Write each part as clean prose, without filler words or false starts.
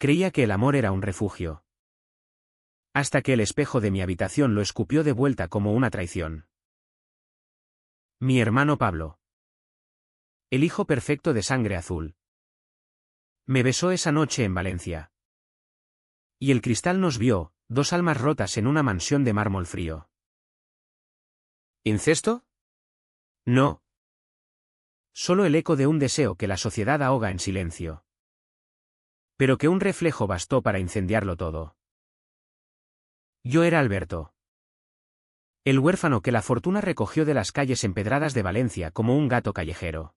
Creía que el amor era un refugio. Hasta que el espejo de mi habitación lo escupió de vuelta como una traición. Mi hermano Pablo. El hijo perfecto de sangre azul. Me besó esa noche en Valencia. Y el cristal nos vio, dos almas rotas en una mansión de mármol frío. ¿Incesto? No. Solo el eco de un deseo que la sociedad ahoga en silencio. Pero que un reflejo bastó para incendiarlo todo. Yo era Alberto. El huérfano que la fortuna recogió de las calles empedradas de Valencia como un gato callejero.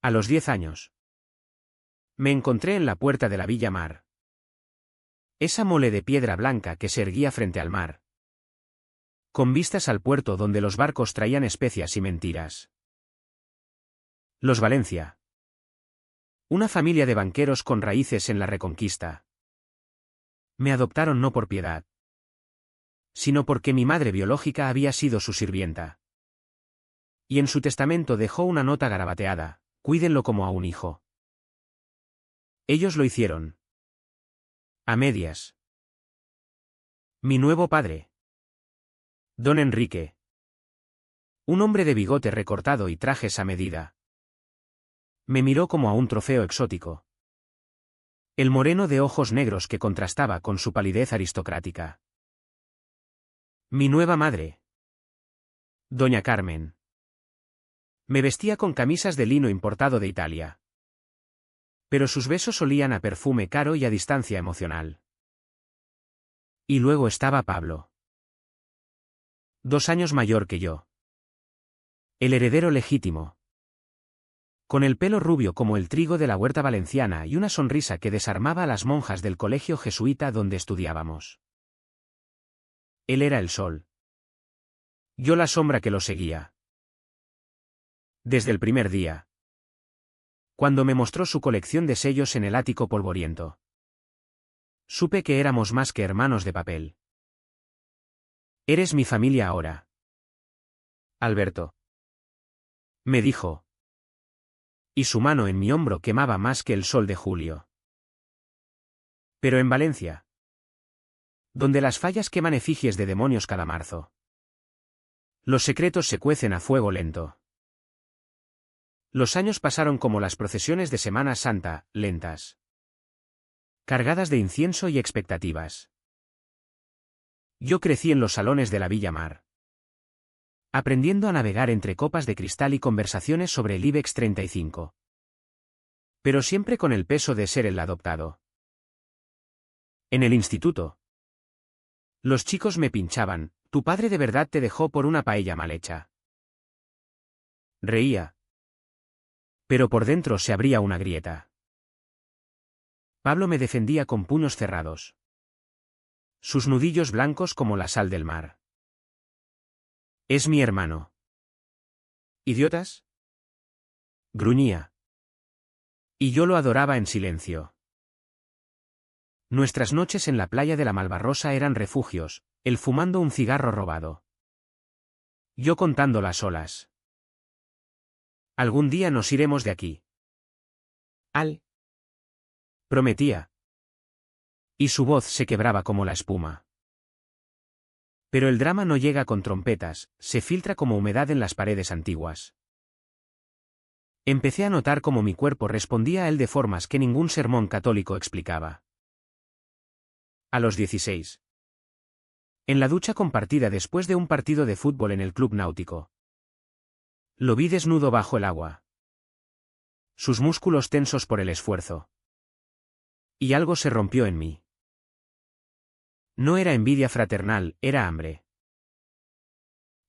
A los 10 años. Me encontré en la puerta de la Villa Mar. Esa mole de piedra blanca que se erguía frente al mar. Con vistas al puerto donde los barcos traían especias y mentiras. Los Valencia. Una familia de banqueros con raíces en la Reconquista. Me adoptaron no por piedad, sino porque mi madre biológica había sido su sirvienta. Y en su testamento dejó una nota garabateada: cuídenlo como a un hijo. Ellos lo hicieron. A medias. Mi nuevo padre. Don Enrique. Un hombre de bigote recortado y trajes a medida. Me miró como a un trofeo exótico. El moreno de ojos negros que contrastaba con su palidez aristocrática. Mi nueva madre. Doña Carmen. Me vestía con camisas de lino importado de Italia. Pero sus besos olían a perfume caro y a distancia emocional. Y luego estaba Pablo. 2 años mayor que yo. El heredero legítimo. Con el pelo rubio como el trigo de la huerta valenciana y una sonrisa que desarmaba a las monjas del colegio jesuita donde estudiábamos. Él era el sol. Yo la sombra que lo seguía. Desde el primer día. Cuando me mostró su colección de sellos en el ático polvoriento. Supe que éramos más que hermanos de papel. Eres mi familia ahora. Alberto. Me dijo. Y su mano en mi hombro quemaba más que el sol de julio. Pero en Valencia. Donde las fallas queman efigies de demonios cada marzo. Los secretos se cuecen a fuego lento. Los años pasaron como las procesiones de Semana Santa, lentas. Cargadas de incienso y expectativas. Yo crecí en los salones de la Villa Mar. Aprendiendo a navegar entre copas de cristal y conversaciones sobre el IBEX 35. Pero siempre con el peso de ser el adoptado. En el instituto. Los chicos me pinchaban: tu padre de verdad te dejó por una paella mal hecha. Reía. Pero por dentro se abría una grieta. Pablo me defendía con puños cerrados. Sus nudillos blancos como la sal del mar. Es mi hermano. ¿Idiotas? Gruñía. Y yo lo adoraba en silencio. Nuestras noches en la playa de la Malvarrosa eran refugios, él fumando un cigarro robado. Yo contando las olas. Algún día nos iremos de aquí. Prometía. Y su voz se quebraba como la espuma. Pero el drama no llega con trompetas, se filtra como humedad en las paredes antiguas. Empecé a notar cómo mi cuerpo respondía a él de formas que ningún sermón católico explicaba. A los 16. En la ducha compartida después de un partido de fútbol en el club náutico. Lo vi desnudo bajo el agua. Sus músculos tensos por el esfuerzo. Y algo se rompió en mí. No era envidia fraternal, era hambre.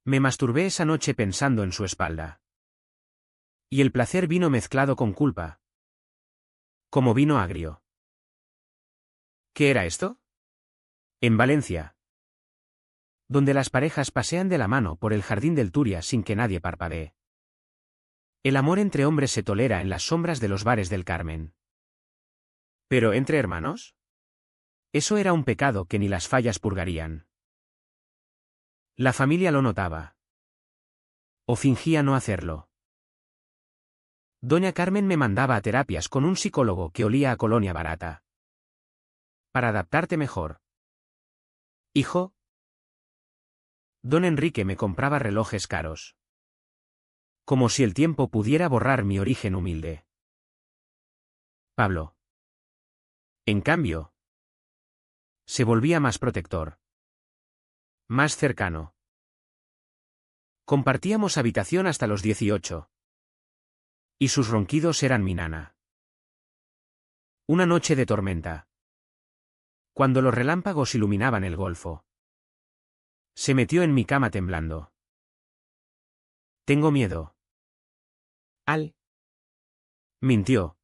Me masturbé esa noche pensando en su espalda. Y el placer vino mezclado con culpa. Como vino agrio. ¿Qué era esto? En Valencia. Donde las parejas pasean de la mano por el jardín del Turia sin que nadie parpadee. El amor entre hombres se tolera en las sombras de los bares del Carmen. ¿Pero entre hermanos? Eso era un pecado que ni las fallas purgarían. La familia lo notaba. O fingía no hacerlo. Doña Carmen me mandaba a terapias con un psicólogo que olía a colonia barata. Para adaptarte mejor. Hijo. Don Enrique me compraba relojes caros. Como si el tiempo pudiera borrar mi origen humilde. Pablo. En cambio, se volvía más protector. Más cercano. Compartíamos habitación hasta los 18. Y sus ronquidos eran mi nana. Una noche de tormenta. Cuando los relámpagos iluminaban el golfo. Se metió en mi cama temblando. Tengo miedo. Al. Mintió.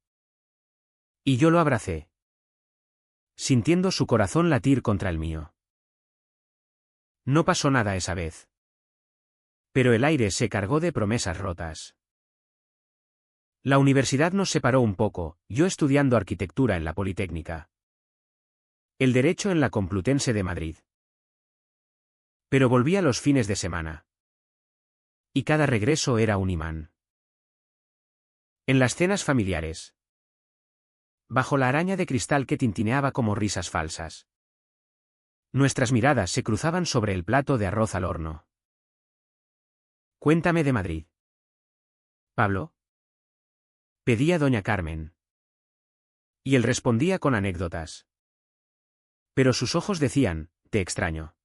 Y yo lo abracé. Sintiendo su corazón latir contra el mío. No pasó nada esa vez. Pero el aire se cargó de promesas rotas. La universidad nos separó un poco, yo estudiando arquitectura en la Politécnica. El derecho en la Complutense de Madrid. Pero volvía los fines de semana. Y cada regreso era un imán. En las cenas familiares. Bajo la araña de cristal que tintineaba como risas falsas. Nuestras miradas se cruzaban sobre el plato de arroz al horno. Cuéntame de Madrid. Pablo. Pedía doña Carmen. Y él respondía con anécdotas. Pero sus ojos decían, te extraño.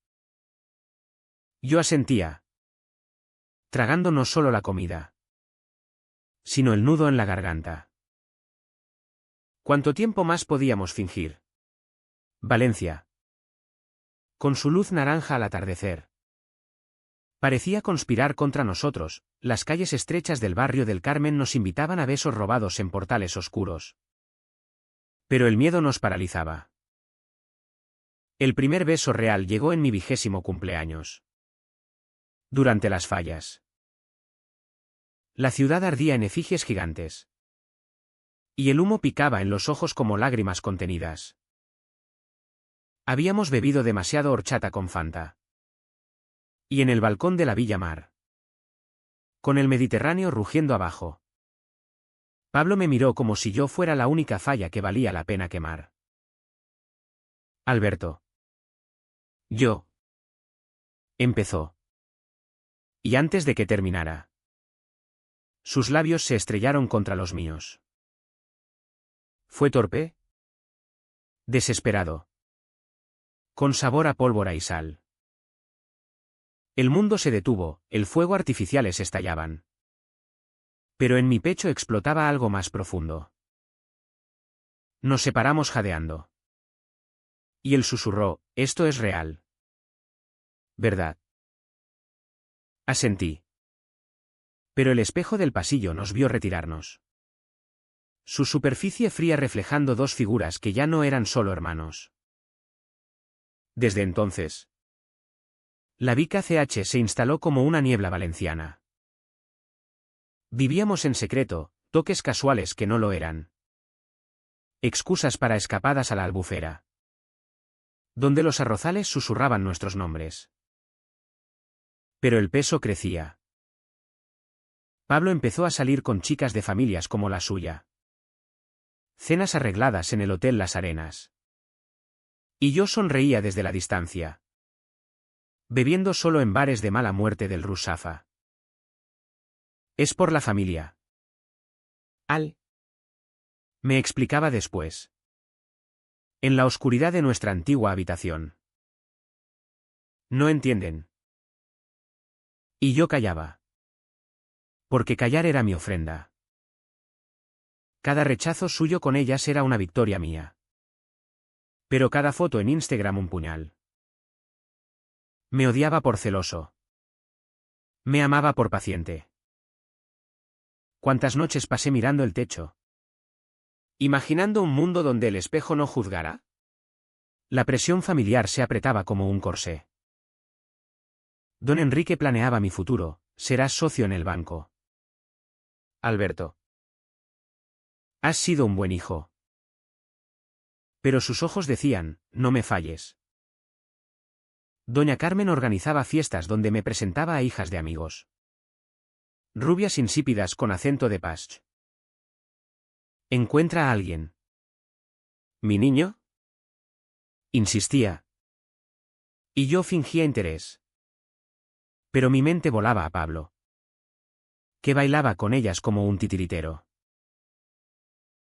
Yo asentía. Tragando no solo la comida, sino el nudo en la garganta. ¿Cuánto tiempo más podíamos fingir? Valencia. Con su luz naranja al atardecer. Parecía conspirar contra nosotros, las calles estrechas del barrio del Carmen nos invitaban a besos robados en portales oscuros. Pero el miedo nos paralizaba. El primer beso real llegó en mi 20º cumpleaños. Durante las fallas. La ciudad ardía en efigies gigantes. Y el humo picaba en los ojos como lágrimas contenidas. Habíamos bebido demasiado horchata con Fanta. Y en el balcón de la Villa Mar. Con el Mediterráneo rugiendo abajo. Pablo me miró como si yo fuera la única falla que valía la pena quemar. Alberto. Yo. Empezó. Y antes de que terminara. Sus labios se estrellaron contra los míos. ¿Fue torpe? Desesperado. Con sabor a pólvora y sal. El mundo se detuvo, el fuego artificiales estallaban. Pero en mi pecho explotaba algo más profundo. Nos separamos jadeando. Y él susurró, esto es real. ¿Verdad? Asentí. Pero el espejo del pasillo nos vio retirarnos. Su superficie fría reflejando dos figuras que ya no eran solo hermanos. Desde entonces, la Vica CH se instaló como una niebla valenciana. Vivíamos en secreto, toques casuales que no lo eran. Excusas para escapadas a la Albufera. Donde los arrozales susurraban nuestros nombres. Pero el peso crecía. Pablo empezó a salir con chicas de familias como la suya. Cenas arregladas en el Hotel Las Arenas. Y yo sonreía desde la distancia. Bebiendo solo en bares de mala muerte del Rusafa. Es por la familia. Me explicaba después. En la oscuridad de nuestra antigua habitación. No entienden. Y yo callaba. Porque callar era mi ofrenda. Cada rechazo suyo con ellas era una victoria mía. Pero cada foto en Instagram un puñal. Me odiaba por celoso. Me amaba por paciente. ¿Cuántas noches pasé mirando el techo? Imaginando un mundo donde el espejo no juzgara. La presión familiar se apretaba como un corsé. Don Enrique planeaba mi futuro, serás socio en el banco. Alberto. Has sido un buen hijo. Pero sus ojos decían, no me falles. Doña Carmen organizaba fiestas donde me presentaba a hijas de amigos. Rubias insípidas con acento de Pasch. Encuentra a alguien. ¿Mi niño? Insistía. Y yo fingía interés. Pero mi mente volaba a Pablo, que bailaba con ellas como un titiritero.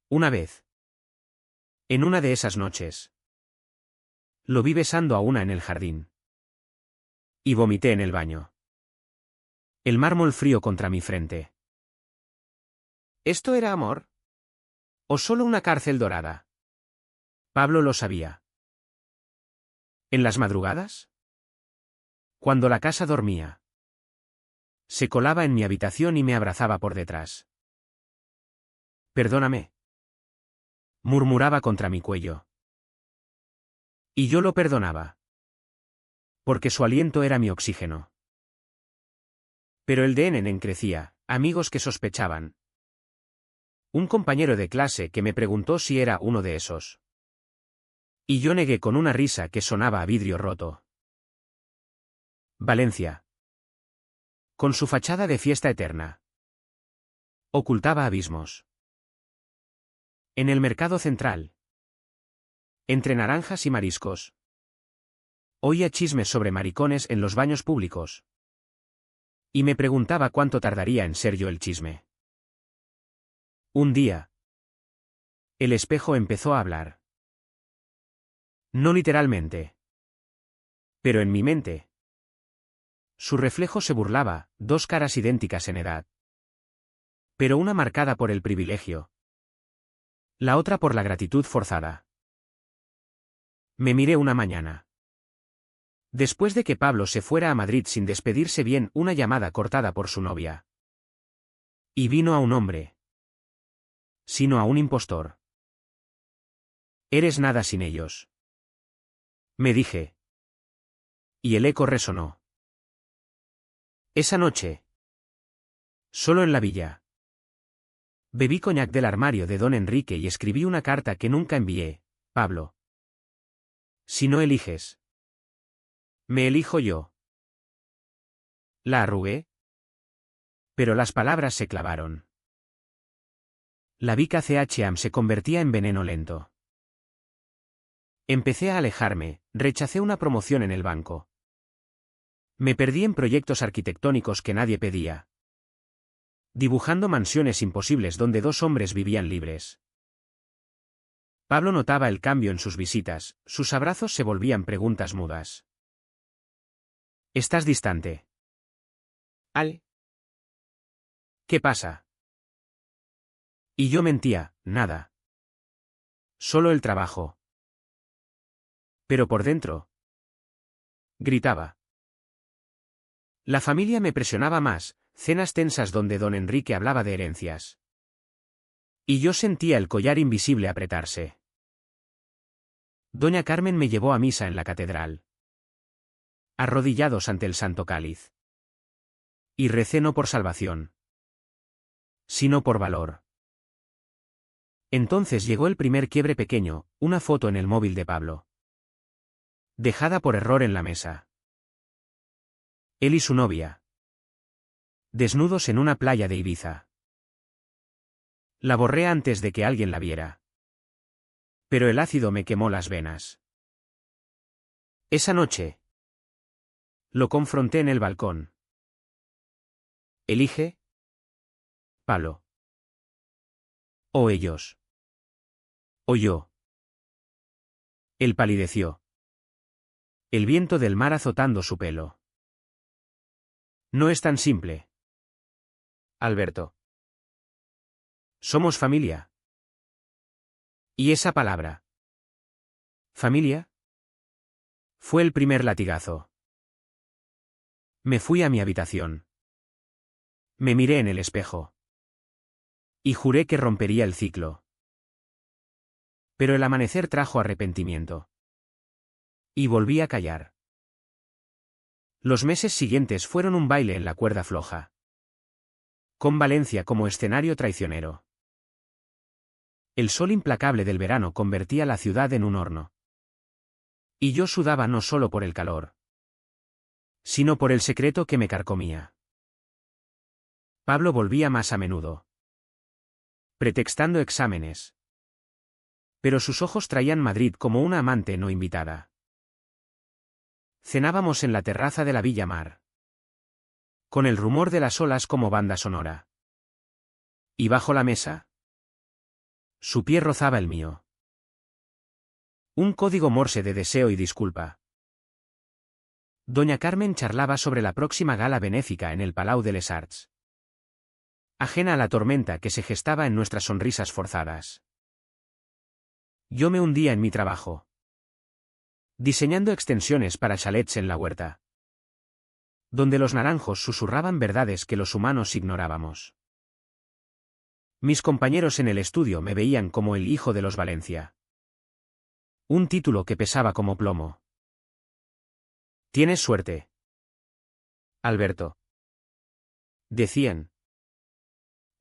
Una vez, en una de esas noches, lo vi besando a una en el jardín. Y vomité en el baño. El mármol frío contra mi frente. ¿Esto era amor? ¿O solo una cárcel dorada? Pablo lo sabía. ¿En las madrugadas? Cuando la casa dormía. Se colaba en mi habitación y me abrazaba por detrás. Perdóname. Murmuraba contra mi cuello. Y yo lo perdonaba. Porque su aliento era mi oxígeno. Pero el de Nenen crecía, amigos que sospechaban. Un compañero de clase que me preguntó si era uno de esos. Y yo negué con una risa que sonaba a vidrio roto. Valencia. Con su fachada de fiesta eterna. Ocultaba abismos. En el mercado central. Entre naranjas y mariscos. Oía chismes sobre maricones en los baños públicos. Y me preguntaba cuánto tardaría en ser yo el chisme. Un día. El espejo empezó a hablar. No literalmente. Pero en mi mente. Su reflejo se burlaba, dos caras idénticas en edad. Pero una marcada por el privilegio. La otra por la gratitud forzada. Me miré una mañana. Después de que Pablo se fuera a Madrid sin despedirse bien, una llamada cortada por su novia. Y vino a un hombre. Sino a un impostor. Eres nada sin ellos. Me dije. Y el eco resonó. Esa noche. Solo en la villa. Bebí coñac del armario de don Enrique y escribí una carta que nunca envié, Pablo. Si no eliges. Me elijo yo. La arrugué. Pero las palabras se clavaron. La Vica CHAM se convertía en veneno lento. Empecé a alejarme, rechacé una promoción en el banco. Me perdí en proyectos arquitectónicos que nadie pedía. Dibujando mansiones imposibles donde dos hombres vivían libres. Pablo notaba el cambio en sus visitas, sus abrazos se volvían preguntas mudas. ¿Estás distante? ¿Al? ¿Qué pasa? Y yo mentía, nada. Solo el trabajo. Pero por dentro. Gritaba. La familia me presionaba más, cenas tensas donde don Enrique hablaba de herencias. Y yo sentía el collar invisible apretarse. Doña Carmen me llevó a misa en la catedral. Arrodillados ante el Santo Cáliz. Y recé no por salvación. Sino por valor. Entonces llegó el primer quiebre pequeño, una foto en el móvil de Pablo. Dejada por error en la mesa. Él y su novia. Desnudos en una playa de Ibiza. La borré antes de que alguien la viera. Pero el ácido me quemó las venas. Esa noche. Lo confronté en el balcón. ¿Elige? Pablo. O ellos. O yo. Él palideció. El viento del mar azotando su pelo. No es tan simple. Alberto. Somos familia. ¿Y esa palabra? ¿Familia? Fue el primer latigazo. Me fui a mi habitación. Me miré en el espejo. Y juré que rompería el ciclo. Pero el amanecer trajo arrepentimiento. Y volví a callar. Los meses siguientes fueron un baile en la cuerda floja. Con Valencia como escenario traicionero. El sol implacable del verano convertía la ciudad en un horno. Y yo sudaba no solo por el calor, sino por el secreto que me carcomía. Pablo volvía más a menudo. pretextando exámenes. Pero sus ojos traían Madrid como una amante no invitada. Cenábamos en la terraza de la Villa Mar, con el rumor de las olas como banda sonora. Y bajo la mesa, su pie rozaba el mío. Un código Morse de deseo y disculpa. Doña Carmen charlaba sobre la próxima gala benéfica en el Palau de les Arts, ajena a la tormenta que se gestaba en nuestras sonrisas forzadas. Yo me hundía en mi trabajo, diseñando extensiones para chalets en la huerta, donde los naranjos susurraban verdades que los humanos ignorábamos. Mis compañeros en el estudio me veían como el hijo de los Valencia. Un título que pesaba como plomo. «Tienes suerte, Alberto», decían.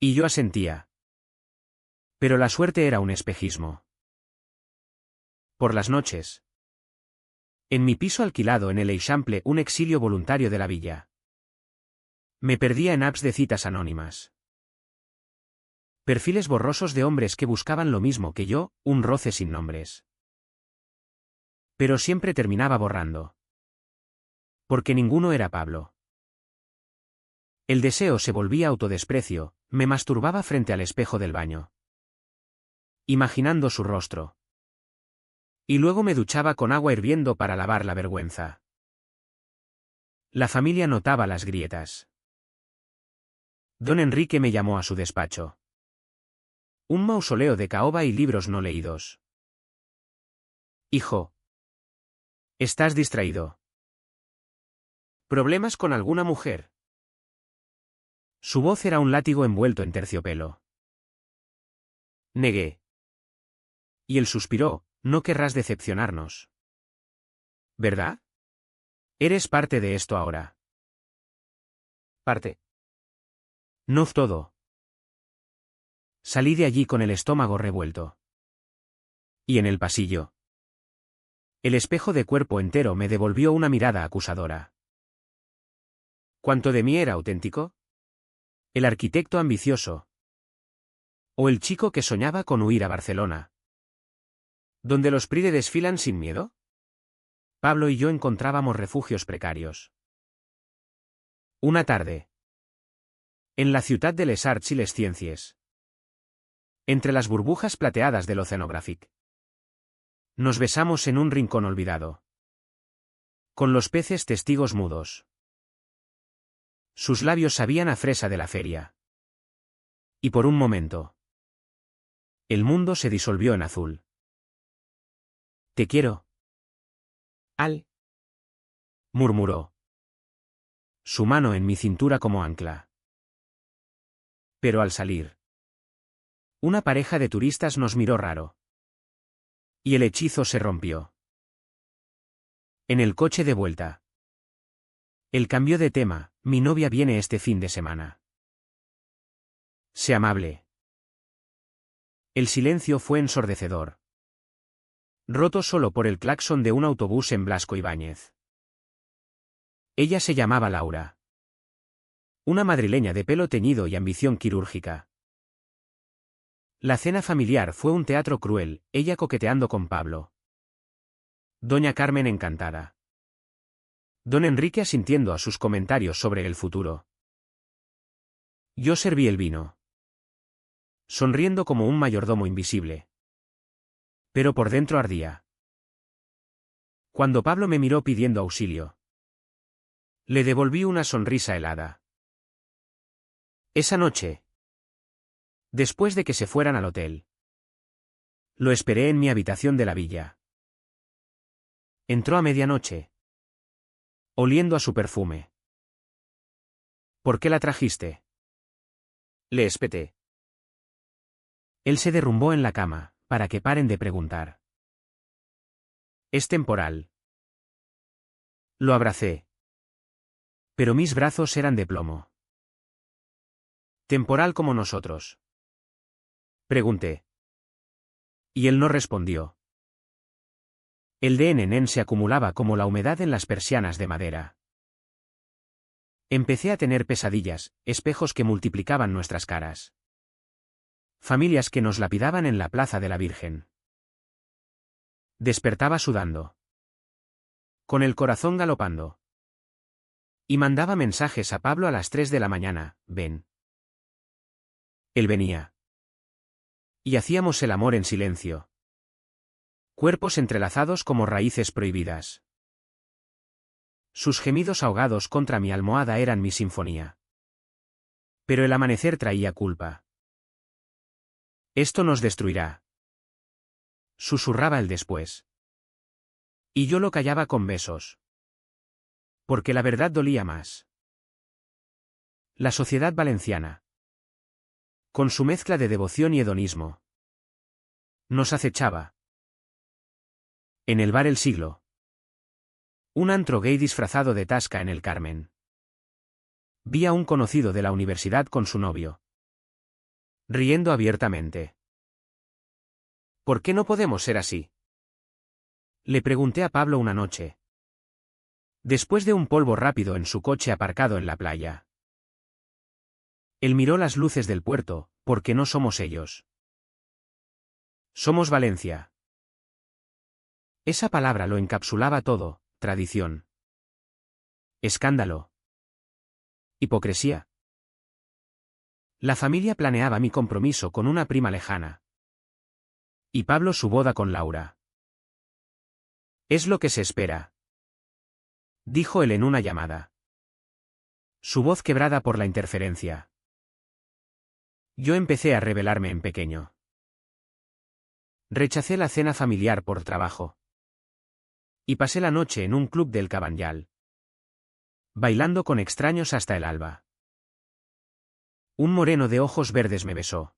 Y yo asentía. Pero la suerte era un espejismo. Por las noches, en mi piso alquilado en el Eixample, un exilio voluntario de la villa, me perdía en apps de citas anónimas. Perfiles borrosos de hombres que buscaban lo mismo que yo, un roce sin nombres. Pero siempre terminaba borrando. Porque ninguno era Pablo. El deseo se volvía autodesprecio, me masturbaba frente al espejo del baño, imaginando su rostro. Y luego me duchaba con agua hirviendo para lavar la vergüenza. La familia notaba las grietas. Don Enrique me llamó a su despacho. Un mausoleo de caoba y libros no leídos. «Hijo, estás distraído. ¿Problemas con alguna mujer?». Su voz era un látigo envuelto en terciopelo. Negué. Y él suspiró: «No querrás decepcionarnos, ¿verdad? Eres parte de esto ahora». «Parte». «No todo». Salí de allí con el estómago revuelto. Y en el pasillo, el espejo de cuerpo entero me devolvió una mirada acusadora. ¿Cuánto de mí era auténtico? ¿El arquitecto ambicioso? ¿O el chico que soñaba con huir a Barcelona, donde los Pride desfilan sin miedo? Pablo y yo encontrábamos refugios precarios. Una tarde, en la ciudad de les Arts y les Ciències, entre las burbujas plateadas del Oceanographic, nos besamos en un rincón olvidado, con los peces testigos mudos. Sus labios sabían a fresa de la feria. Y por un momento, el mundo se disolvió en azul. «Te quiero, Al», murmuró, su mano en mi cintura como ancla. Pero al salir, una pareja de turistas nos miró raro. Y el hechizo se rompió. En el coche de vuelta, él cambió de tema: «Mi novia viene este fin de semana». «Sé amable». El silencio fue ensordecedor, roto solo por el claxon de un autobús en Blasco Ibáñez. Ella se llamaba Laura. Una madrileña de pelo teñido y ambición quirúrgica. La cena familiar fue un teatro cruel, ella coqueteando con Pablo. Doña Carmen encantada. Don Enrique asintiendo a sus comentarios sobre el futuro. Yo serví el vino, sonriendo como un mayordomo invisible. Pero por dentro ardía. Cuando Pablo me miró pidiendo auxilio, le devolví una sonrisa helada. Esa noche, después de que se fueran al hotel, lo esperé en mi habitación de la villa. Entró a medianoche, oliendo a su perfume. «¿Por qué la trajiste?», le espeté. Él se derrumbó en la cama, para que paren de preguntar. «Es temporal». Lo abracé. Pero mis brazos eran de plomo. «¿Temporal como nosotros?», pregunté. Y él no respondió. El DNN se acumulaba como la humedad en las persianas de madera. Empecé a tener pesadillas, espejos que multiplicaban nuestras caras. Familias que nos lapidaban en la plaza de la Virgen. Despertaba sudando, con el corazón galopando. Y mandaba mensajes a Pablo a las 3 de la mañana, ven. Él venía. Y hacíamos el amor en silencio. Cuerpos entrelazados como raíces prohibidas. Sus gemidos ahogados contra mi almohada eran mi sinfonía. Pero el amanecer traía culpa. Esto nos destruirá. Susurraba él después. Y yo lo callaba con besos. Porque la verdad dolía más. La sociedad valenciana, con su mezcla de devoción y hedonismo, nos acechaba. En el bar El Siglo. Un antro gay disfrazado de Tasca en el Carmen. Vi a un conocido de la universidad con su novio, riendo abiertamente. ¿Por qué no podemos ser así? Le pregunté a Pablo una noche, después de un polvo rápido en su coche aparcado en la playa. Él miró las luces del puerto, porque no somos ellos. Somos Valencia. Esa palabra lo encapsulaba todo: tradición, escándalo, hipocresía. La familia planeaba mi compromiso con una prima lejana. Y Pablo su boda con Laura. Es lo que se espera, dijo él en una llamada. Su voz quebrada por la interferencia. Yo empecé a rebelarme en pequeño. Rechacé la cena familiar por trabajo. Y pasé la noche en un club del Cabanyal, bailando con extraños hasta el alba. Un moreno de ojos verdes me besó.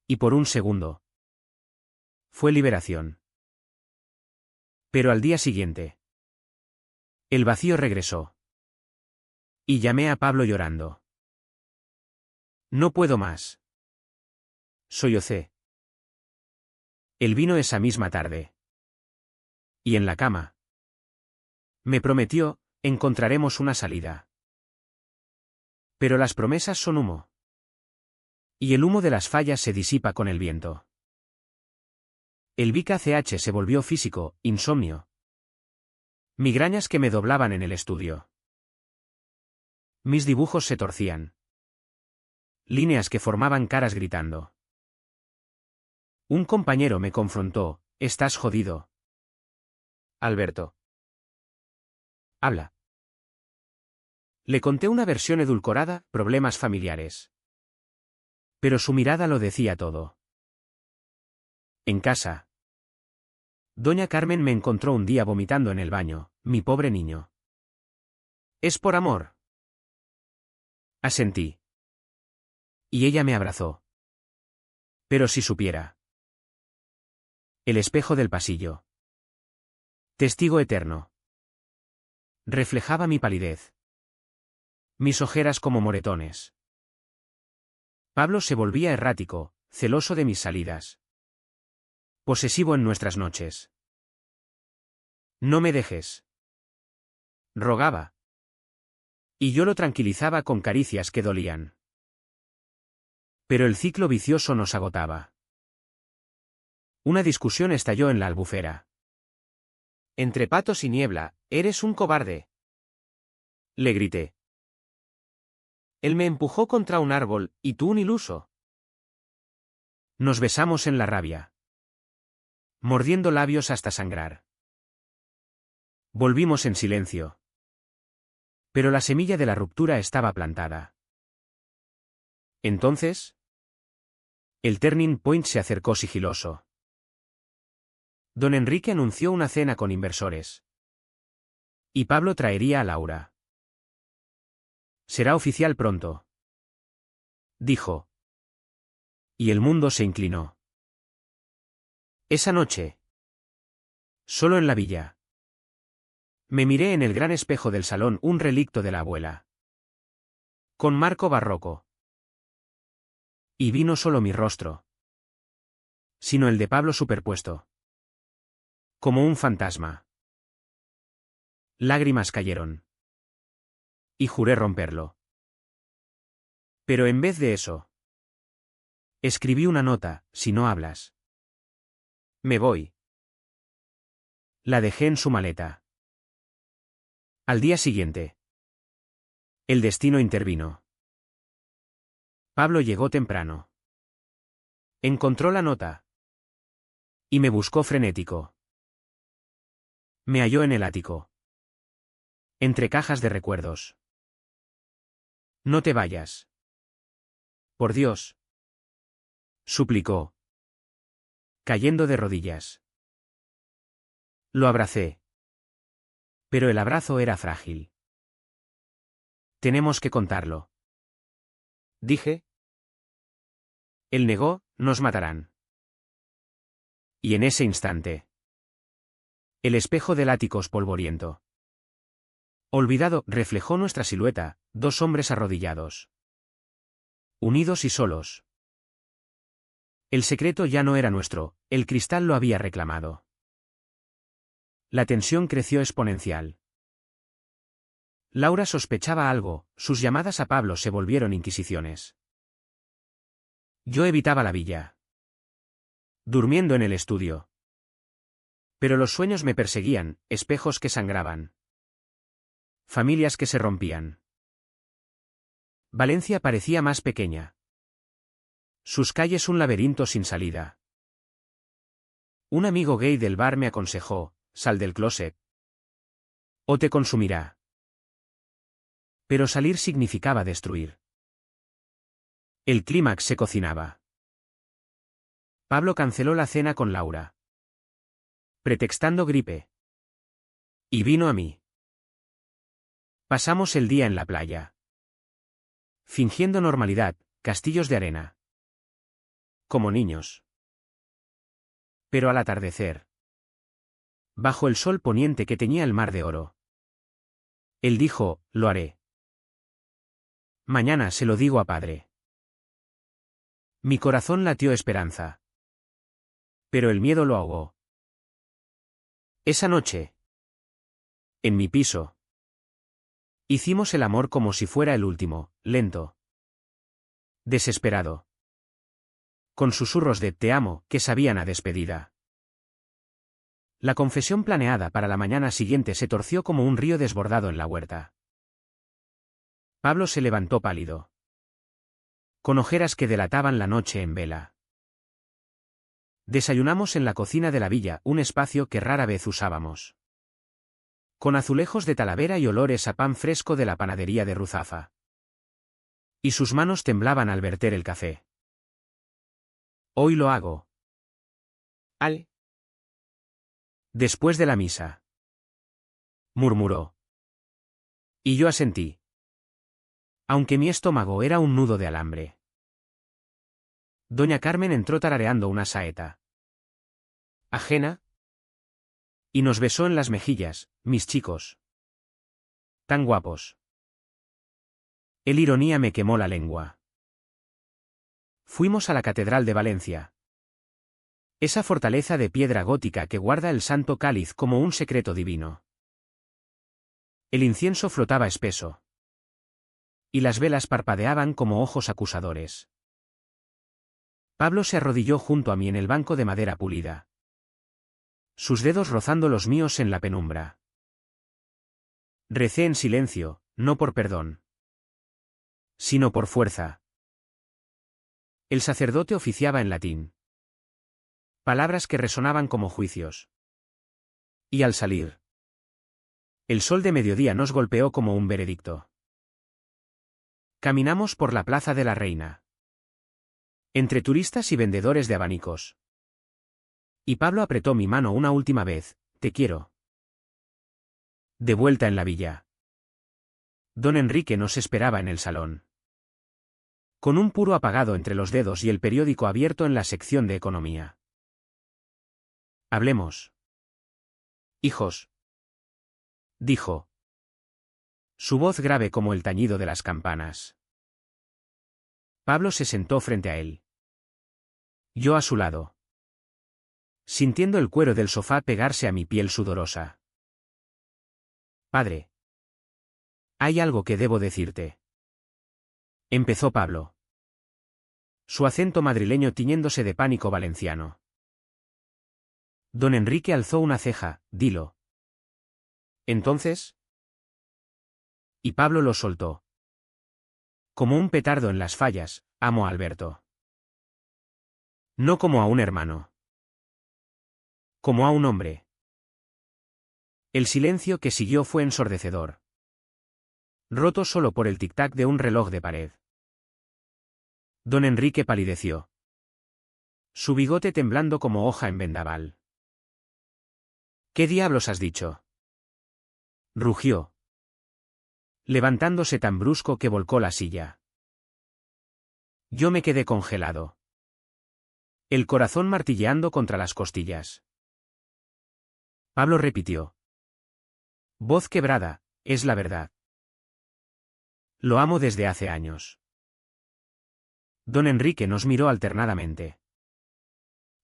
Y por un segundo fue liberación. Pero al día siguiente, el vacío regresó. Y llamé a Pablo llorando. No puedo más. Sollocé. Él vino esa misma tarde. Y en la cama me prometió: encontraremos una salida. Pero las promesas son humo. Y el humo de las fallas se disipa con el viento. El VIC-ACH se volvió físico: insomnio. Migrañas que me doblaban en el estudio. Mis dibujos se torcían. Líneas que formaban caras gritando. Un compañero me confrontó: estás jodido, Alberto. Habla. Le conté una versión edulcorada: problemas familiares. Pero su mirada lo decía todo. En casa, doña Carmen me encontró un día vomitando en el baño: mi pobre niño. ¿Es por amor? Asentí. Y ella me abrazó. Pero si supiera. El espejo del pasillo, testigo eterno, reflejaba mi palidez. Mis ojeras como moretones. Pablo se volvía errático, celoso de mis salidas. Posesivo en nuestras noches. No me dejes, rogaba. Y yo lo tranquilizaba con caricias que dolían. Pero el ciclo vicioso nos agotaba. Una discusión estalló en la albufera. Entre patos y niebla: eres un cobarde, le grité. Él me empujó contra un árbol: y tú un iluso. Nos besamos en la rabia, mordiendo labios hasta sangrar. Volvimos en silencio. Pero la semilla de la ruptura estaba plantada. Entonces, el turning point se acercó sigiloso. Don Enrique anunció una cena con inversores. Y Pablo traería a Laura. Será oficial pronto, dijo. Y el mundo se inclinó. Esa noche, solo en la villa, me miré en el gran espejo del salón: un relicto de la abuela, con marco barroco. Y vi no solo mi rostro, sino el de Pablo superpuesto, como un fantasma. Lágrimas cayeron. Y juré romperlo. Pero en vez de eso, Escribí una nota, si no hablas. Me voy. La dejé en su maleta. Al día siguiente. El destino intervino. Pablo llegó temprano. Encontró la nota. Y me buscó frenético. Me halló en el ático. Entre cajas de recuerdos. No te vayas. Por Dios. Suplicó. Cayendo de rodillas. Lo abracé. Pero el abrazo era frágil. Tenemos que contarlo. Dije. Él negó, nos matarán. Y en ese instante. El espejo del ático polvoriento. Olvidado, reflejó nuestra silueta, dos hombres arrodillados. Unidos y solos. El secreto ya no era nuestro, el cristal lo había reclamado. La tensión creció exponencial. Laura sospechaba algo, sus llamadas a Pablo se volvieron inquisiciones. Yo evitaba la villa. Durmiendo en el estudio. Pero los sueños me perseguían, espejos que sangraban. Familias que se rompían. Valencia parecía más pequeña. Sus calles un laberinto sin salida. Un amigo gay del bar me aconsejó, sal del closet. O te consumirá. Pero salir significaba destruir. El clímax se cocinaba. Pablo canceló la cena con Laura. Pretextando gripe. Y vino a mí. Pasamos el día en la playa. Fingiendo normalidad, castillos de arena. Como niños. Pero al atardecer. Bajo el sol poniente que teñía el mar de oro. Él dijo, lo haré. Mañana se lo digo a padre. Mi corazón latió esperanza. Pero el miedo lo ahogó. Esa noche. En mi piso. Hicimos el amor como si fuera el último, lento. Desesperado. Con susurros de te amo que sabían a despedida. La confesión planeada para la mañana siguiente se torció como un río desbordado en la huerta. Pablo se levantó pálido. Con ojeras que delataban la noche en vela. Desayunamos en la cocina de la villa, un espacio que rara vez usábamos. Con azulejos de Talavera y olores a pan fresco de la panadería de Ruzafa. Y sus manos temblaban al verter el café. Hoy lo hago. Al. Después de la misa. Murmuró. Y yo asentí. Aunque mi estómago era un nudo de alambre. Doña Carmen entró tarareando una saeta. Ajena. Y nos besó en las mejillas, mis chicos. Tan guapos. El ironía me quemó la lengua. Fuimos a la Catedral de Valencia. Esa fortaleza de piedra gótica que guarda el Santo Cáliz como un secreto divino. El incienso flotaba espeso. Y las velas parpadeaban como ojos acusadores. Pablo se arrodilló junto a mí en el banco de madera pulida. Sus dedos rozando los míos en la penumbra. Recé en silencio, no por perdón. Sino por fuerza. El sacerdote oficiaba en latín. Palabras que resonaban como juicios. Y al salir. El sol de mediodía nos golpeó como un veredicto. Caminamos por la Plaza de la Reina. Entre turistas y vendedores de abanicos. Y Pablo apretó mi mano una última vez, te quiero. De vuelta en la villa. Don Enrique nos esperaba en el salón. Con un puro apagado entre los dedos y el periódico abierto en la sección de economía. Hablemos. Hijos. Dijo. Su voz grave como el tañido de las campanas. Pablo se sentó frente a él. Yo a su lado. Sintiendo el cuero del sofá pegarse a mi piel sudorosa. Padre. Hay algo que debo decirte. Empezó Pablo. su acento madrileño tiñéndose de pánico valenciano. Don Enrique alzó una ceja. Dilo. ¿Entonces? Y Pablo lo soltó. Como un petardo en las fallas, amo a Alberto. No como a un hermano. Como a un hombre. El silencio que siguió fue ensordecedor. Roto solo por el tic-tac de un reloj de pared. Don Enrique palideció. Su bigote temblando como hoja en vendaval. ¿Qué diablos has dicho? Rugió, levantándose tan brusco que volcó la silla. Yo me quedé congelado. El corazón martilleando contra las costillas. Pablo repitió. Voz quebrada, es la verdad. Lo amo desde hace años. Don Enrique nos miró alternadamente.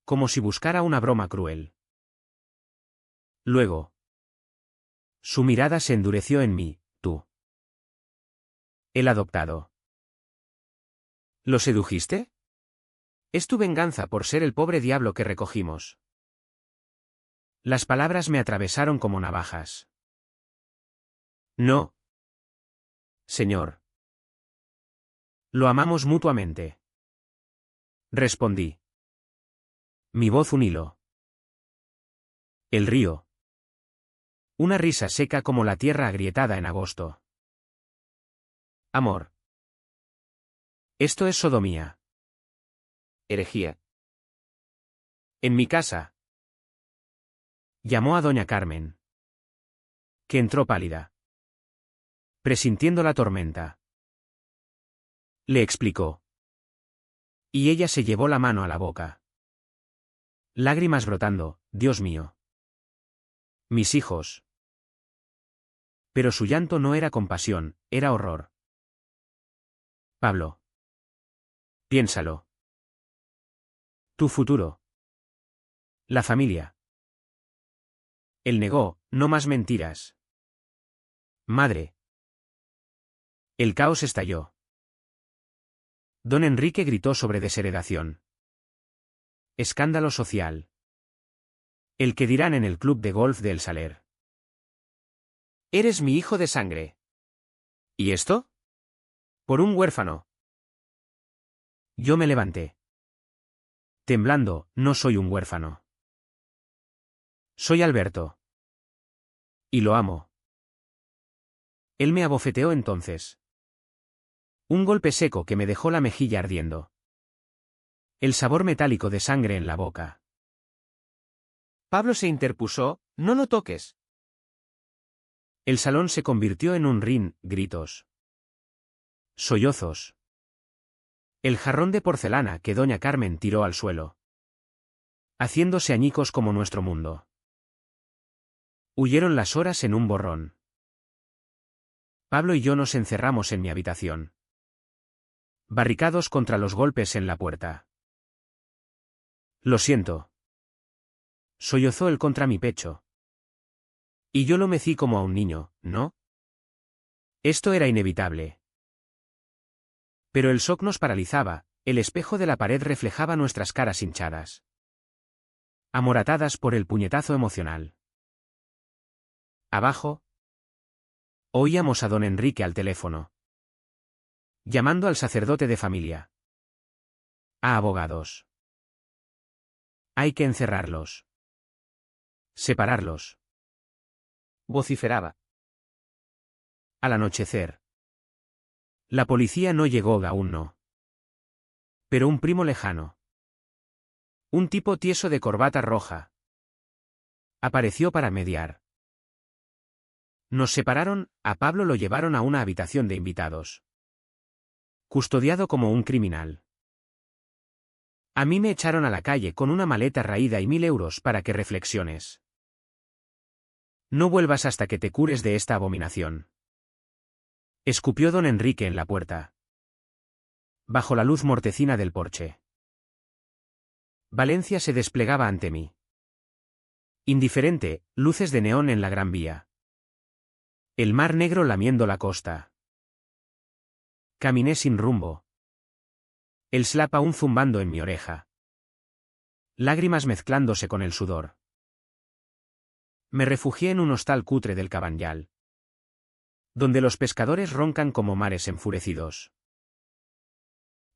Como si buscara una broma cruel. Luego. Su mirada se endureció en mí, tú. El adoptado. ¿Lo sedujiste? Es tu venganza por ser el pobre diablo que recogimos. Las palabras me atravesaron como navajas. No. Señor. Lo amamos mutuamente. Respondí. Mi voz un hilo. El río. Una risa seca como la tierra agrietada en agosto. Amor. Esto es sodomía. Herejía. En mi casa. Llamó a doña Carmen. Que entró pálida. Presintiendo la tormenta. Le explicó. Y ella se llevó la mano a la boca. Lágrimas brotando, Dios mío. Mis hijos. Pero su llanto no era compasión, era horror. Pablo. Piénsalo. Tu futuro. La familia. Él negó, no más mentiras. Madre. El caos estalló. Don Enrique gritó sobre desheredación. Escándalo social. El que dirán en el club de golf de El Saler. Eres mi hijo de sangre. ¿Y esto? Por un huérfano. Yo me levanté. Temblando, no soy un huérfano. Soy Alberto. Y lo amo. Él me abofeteó entonces. Un golpe seco que me dejó la mejilla ardiendo. El sabor metálico de sangre en la boca. Pablo se interpuso, no lo toques. El salón se convirtió en un ring, gritos. Sollozos. El jarrón de porcelana que doña Carmen tiró al suelo. Haciéndose añicos como nuestro mundo. Huyeron las horas en un borrón. Pablo y yo nos encerramos en mi habitación. Barricados contra los golpes en la puerta. Lo siento. Sollozó él contra mi pecho. Y yo lo mecí como a un niño, ¿no? Esto era inevitable. Pero el shock nos paralizaba, el espejo de la pared reflejaba nuestras caras hinchadas. Amoratadas por el puñetazo emocional. Abajo. Oíamos a don Enrique al teléfono. Llamando al sacerdote de familia. A abogados. Hay que encerrarlos. Separarlos. Vociferaba. Al anochecer. La policía no llegó aún no. Pero un primo lejano. Un tipo tieso de corbata roja. Apareció para mediar. Nos separaron, a Pablo lo llevaron a una habitación de invitados. Custodiado como un criminal. A mí me echaron a la calle con una maleta raída y 1000 euros para que reflexiones. No vuelvas hasta que te cures de esta abominación. Escupió don Enrique en la puerta. Bajo la luz mortecina del porche. Valencia se desplegaba ante mí. Indiferente, luces de neón en la Gran Vía. El mar negro lamiendo la costa. Caminé sin rumbo. El slap aún zumbando en mi oreja. Lágrimas mezclándose con el sudor. Me refugié en un hostal cutre del Cabanyal, donde los pescadores roncan como mares enfurecidos.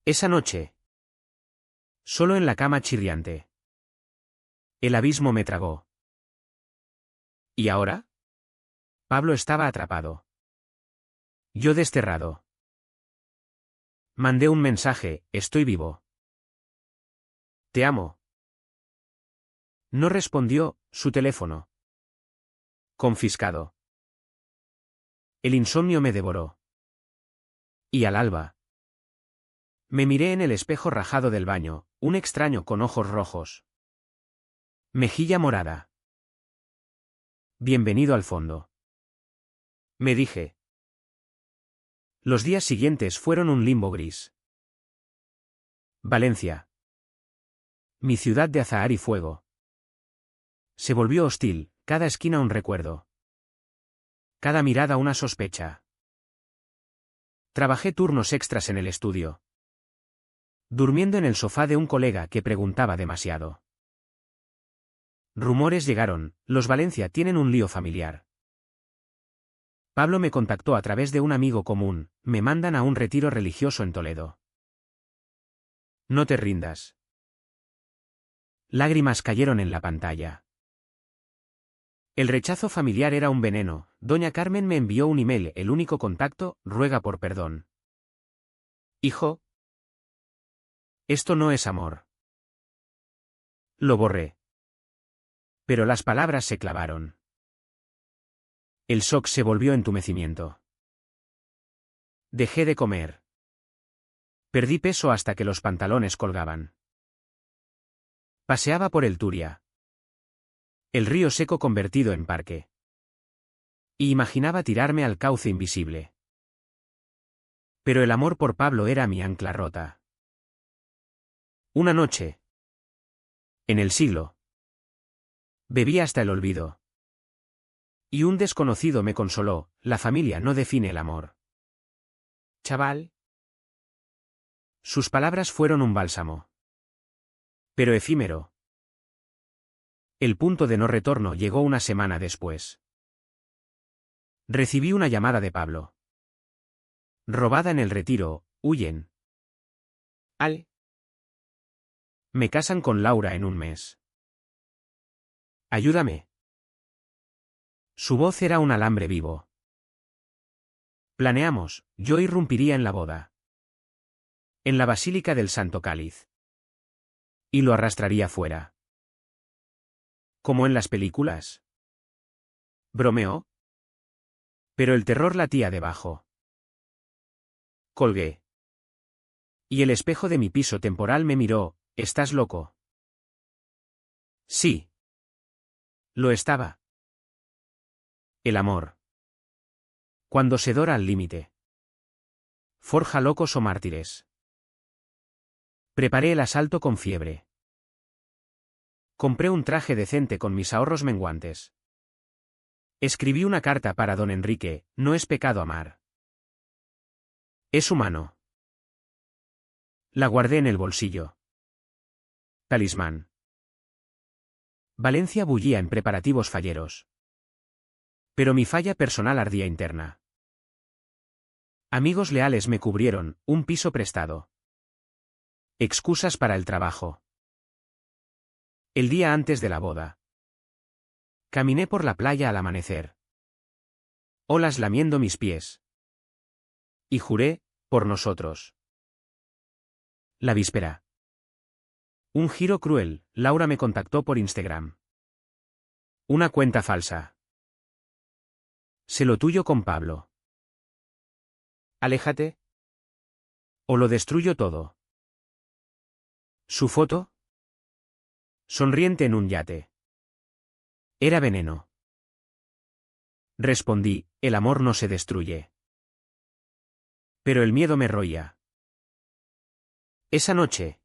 Esa noche, solo en la cama chirriante, el abismo me tragó. ¿Y ahora? Pablo estaba atrapado. Yo desterrado. Mandé un mensaje: estoy vivo. Te amo. No respondió, su teléfono confiscado. El insomnio me devoró. Y al alba, me miré en el espejo rajado del baño, un extraño con ojos rojos. Mejilla morada. Bienvenido al fondo. Me dije. Los días siguientes fueron un limbo gris. Valencia. Mi ciudad de azahar y fuego. Se volvió hostil, cada esquina un recuerdo. Cada mirada una sospecha. Trabajé turnos extras en el estudio, durmiendo en el sofá de un colega que preguntaba demasiado. Rumores llegaron: los Valencia tienen un lío familiar. Pablo me contactó a través de un amigo común: me mandan a un retiro religioso en Toledo. No te rindas. Lágrimas cayeron en la pantalla. El rechazo familiar era un veneno. Doña Carmen me envió un email: el único contacto, ruega por perdón. Hijo, esto no es amor. Lo borré. Pero las palabras se clavaron. El shock se volvió entumecimiento. Dejé de comer. Perdí peso hasta que los pantalones colgaban. Paseaba por el Turia, el río seco convertido en parque, y imaginaba tirarme al cauce invisible. Pero el amor por Pablo era mi ancla rota. Una noche, en el siglo, bebí hasta el olvido. Y un desconocido me consoló: la familia no define el amor. Chaval. Sus palabras fueron un bálsamo. Pero efímero. El punto de no retorno llegó una semana después. Recibí una llamada de Pablo. Robada en el retiro, huyen. Me casan con Laura en un mes. Ayúdame. Su voz era un alambre vivo. Planeamos: yo irrumpiría en la boda, en la Basílica del Santo Cáliz, y lo arrastraría fuera. Como en las películas. Bromeó. Pero el terror latía debajo. Colgué. Y el espejo de mi piso temporal me miró: ¿estás loco? Sí. Lo estaba. El amor, cuando se dora al límite, forja locos o mártires. Preparé el asalto con fiebre. Compré un traje decente con mis ahorros menguantes. Escribí una carta para don Enrique: no es pecado amar. Es humano. La guardé en el bolsillo. Talismán. Valencia bullía en preparativos falleros. Pero mi falla personal ardía interna. Amigos leales me cubrieron: un piso prestado. Excusas para el trabajo. El día antes de la boda, caminé por la playa al amanecer. Olas lamiendo mis pies. Y juré: por nosotros. La víspera. Un giro cruel: Laura me contactó por Instagram. Una cuenta falsa. Sé lo tuyo con Pablo. Aléjate, o lo destruyo todo. Su foto, sonriente en un yate. Era veneno. Respondí: el amor no se destruye. Pero el miedo me roía. Esa noche,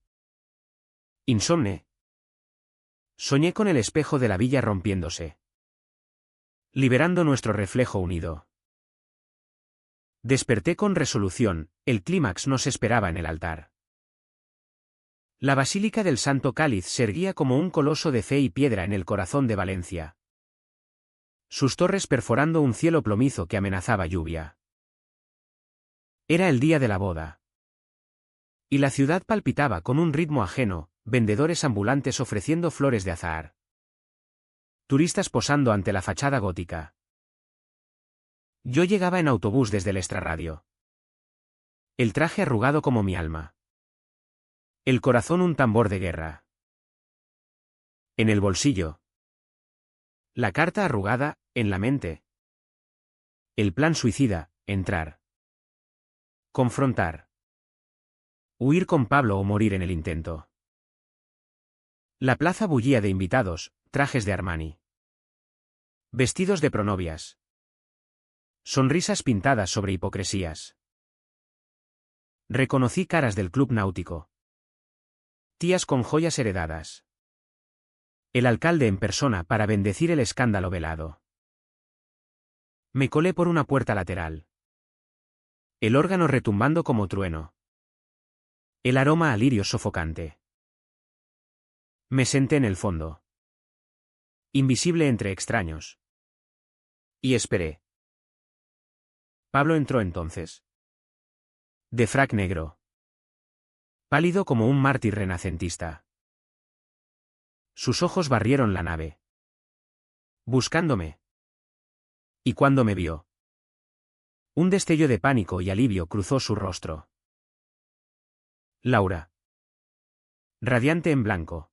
insomne, soñé con el espejo de la villa rompiéndose, liberando nuestro reflejo unido. Desperté con resolución: el clímax nos esperaba en el altar. La Basílica del Santo Cáliz se erguía como un coloso de fe y piedra en el corazón de Valencia. Sus torres perforando un cielo plomizo que amenazaba lluvia. Era el día de la boda. Y la ciudad palpitaba con un ritmo ajeno, vendedores ambulantes ofreciendo flores de azahar. Turistas posando ante la fachada gótica. Yo llegaba en autobús desde el extrarradio. El traje arrugado como mi alma. El corazón un tambor de guerra. En el bolsillo. La carta arrugada, en la mente. El plan suicida, entrar. Confrontar. Huir con Pablo o morir en el intento. La plaza bullía de invitados, trajes de Armani. Vestidos de pronovias. Sonrisas pintadas sobre hipocresías. Reconocí caras del club náutico. Tías con joyas heredadas. El alcalde en persona para bendecir el escándalo velado. Me colé por una puerta lateral. El órgano retumbando como trueno. El aroma a lirio sofocante. Me senté en el fondo. Invisible entre extraños. Y esperé. Pablo entró entonces. De frac negro. Pálido como un mártir renacentista. Sus ojos barrieron la nave. Buscándome. Y cuando me vio. Un destello de pánico y alivio cruzó su rostro. Laura. Radiante en blanco.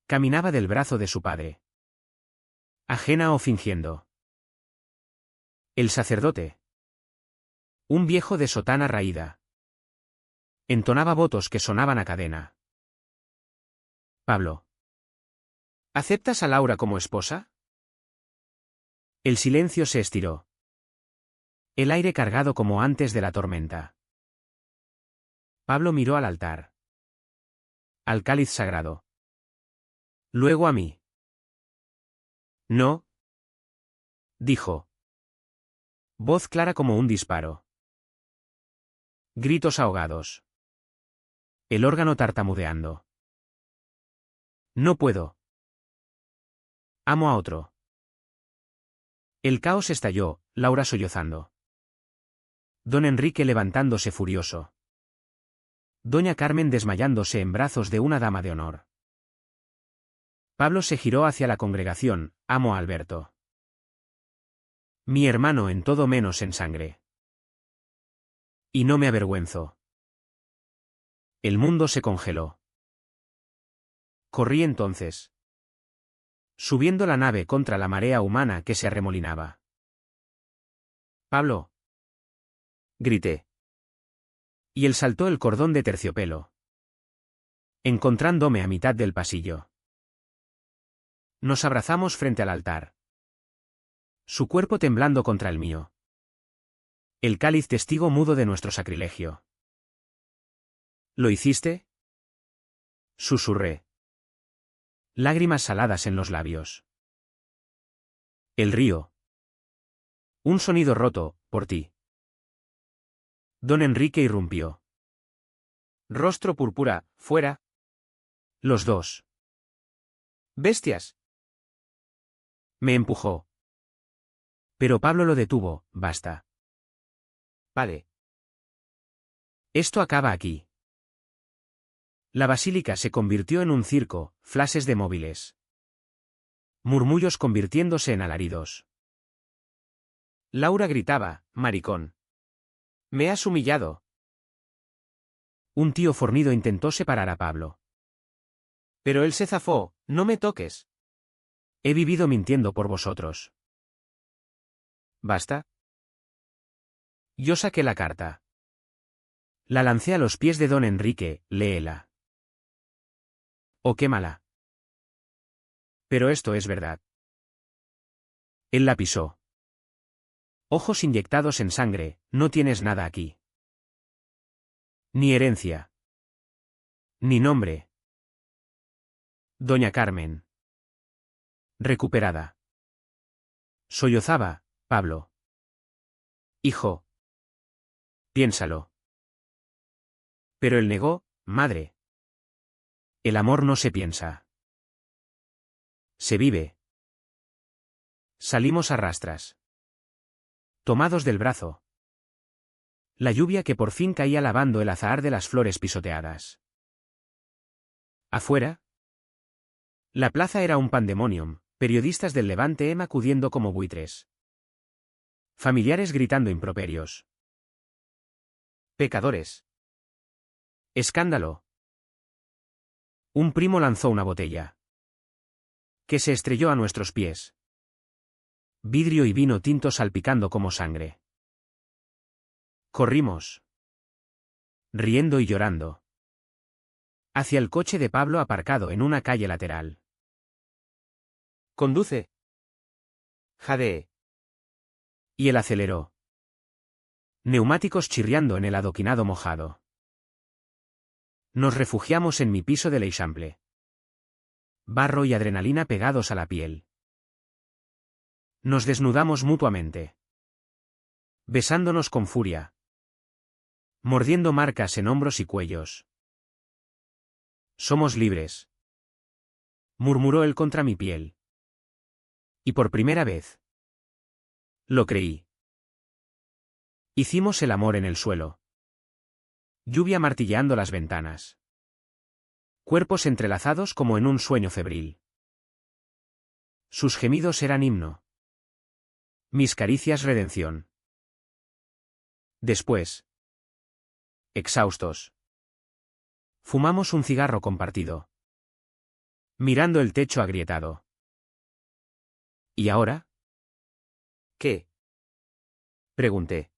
Caminaba del brazo de su padre. Ajena o fingiendo. El sacerdote. Un viejo de sotana raída. Entonaba votos que sonaban a cadena. Pablo. ¿Aceptas a Laura como esposa? El silencio se estiró. El aire cargado como antes de la tormenta. Pablo miró al altar. Al cáliz sagrado. Luego a mí. No. Dijo. Voz clara como un disparo. Gritos ahogados. El órgano tartamudeando. No puedo. Amo a otro. El caos estalló, Laura sollozando. Don Enrique levantándose furioso. Doña Carmen desmayándose en brazos de una dama de honor. Pablo se giró hacia la congregación, amo a Alberto. Mi hermano en todo menos en sangre. Y no me avergüenzo. El mundo se congeló. Corrí entonces. Subiendo la nave contra la marea humana que se arremolinaba. Pablo. Grité. Y él saltó el cordón de terciopelo. Encontrándome a mitad del pasillo. Nos abrazamos frente al altar. Su cuerpo temblando contra el mío. El cáliz testigo mudo de nuestro sacrilegio. ¿Lo hiciste? Susurré. Lágrimas saladas en los labios. El río. Un sonido roto, por ti. Don Enrique irrumpió. Rostro púrpura, fuera. Los dos. Bestias. Me empujó. Pero Pablo lo detuvo, basta. Padre. Esto acaba aquí. La basílica se convirtió en un circo, flashes de móviles. Murmullos convirtiéndose en alaridos. Laura gritaba, maricón. Me has humillado. Un tío fornido intentó separar a Pablo. Pero él se zafó, no me toques. He vivido mintiendo por vosotros. ¿Basta? Yo saqué la carta. La lancé a los pies de don Enrique, léela. Oh, quémala. Pero esto es verdad. Él la pisó. Ojos inyectados en sangre, no tienes nada aquí. Ni herencia. Ni nombre. Doña Carmen. Recuperada. Sollozaba, Pablo. Hijo. Piénsalo. Pero él negó, madre. El amor no se piensa. Se vive. Salimos a rastras. Tomados del brazo. La lluvia que por fin caía lavando el azahar de las flores pisoteadas. Afuera. La plaza era un pandemonium, periodistas del Levante acudiendo como buitres. Familiares gritando improperios. Pecadores. Escándalo. Un primo lanzó una botella. Que se estrelló a nuestros pies. Vidrio y vino tinto salpicando como sangre. Corrimos. Riendo y llorando. Hacia el coche de Pablo aparcado en una calle lateral. Conduce. Jadee. Y él aceleró. Neumáticos chirriando en el adoquinado mojado. Nos refugiamos en mi piso de l'Eixample. Barro y adrenalina pegados a la piel. Nos desnudamos mutuamente. Besándonos con furia. Mordiendo marcas en hombros y cuellos. Somos libres. Murmuró él contra mi piel. Y por primera vez. Lo creí. Hicimos el amor en el suelo. Lluvia martilleando las ventanas. Cuerpos entrelazados como en un sueño febril. Sus gemidos eran himno. Mis caricias redención. Después. Exhaustos. Fumamos un cigarro compartido. Mirando el techo agrietado. ¿Y ahora? ¿Qué? Pregunté.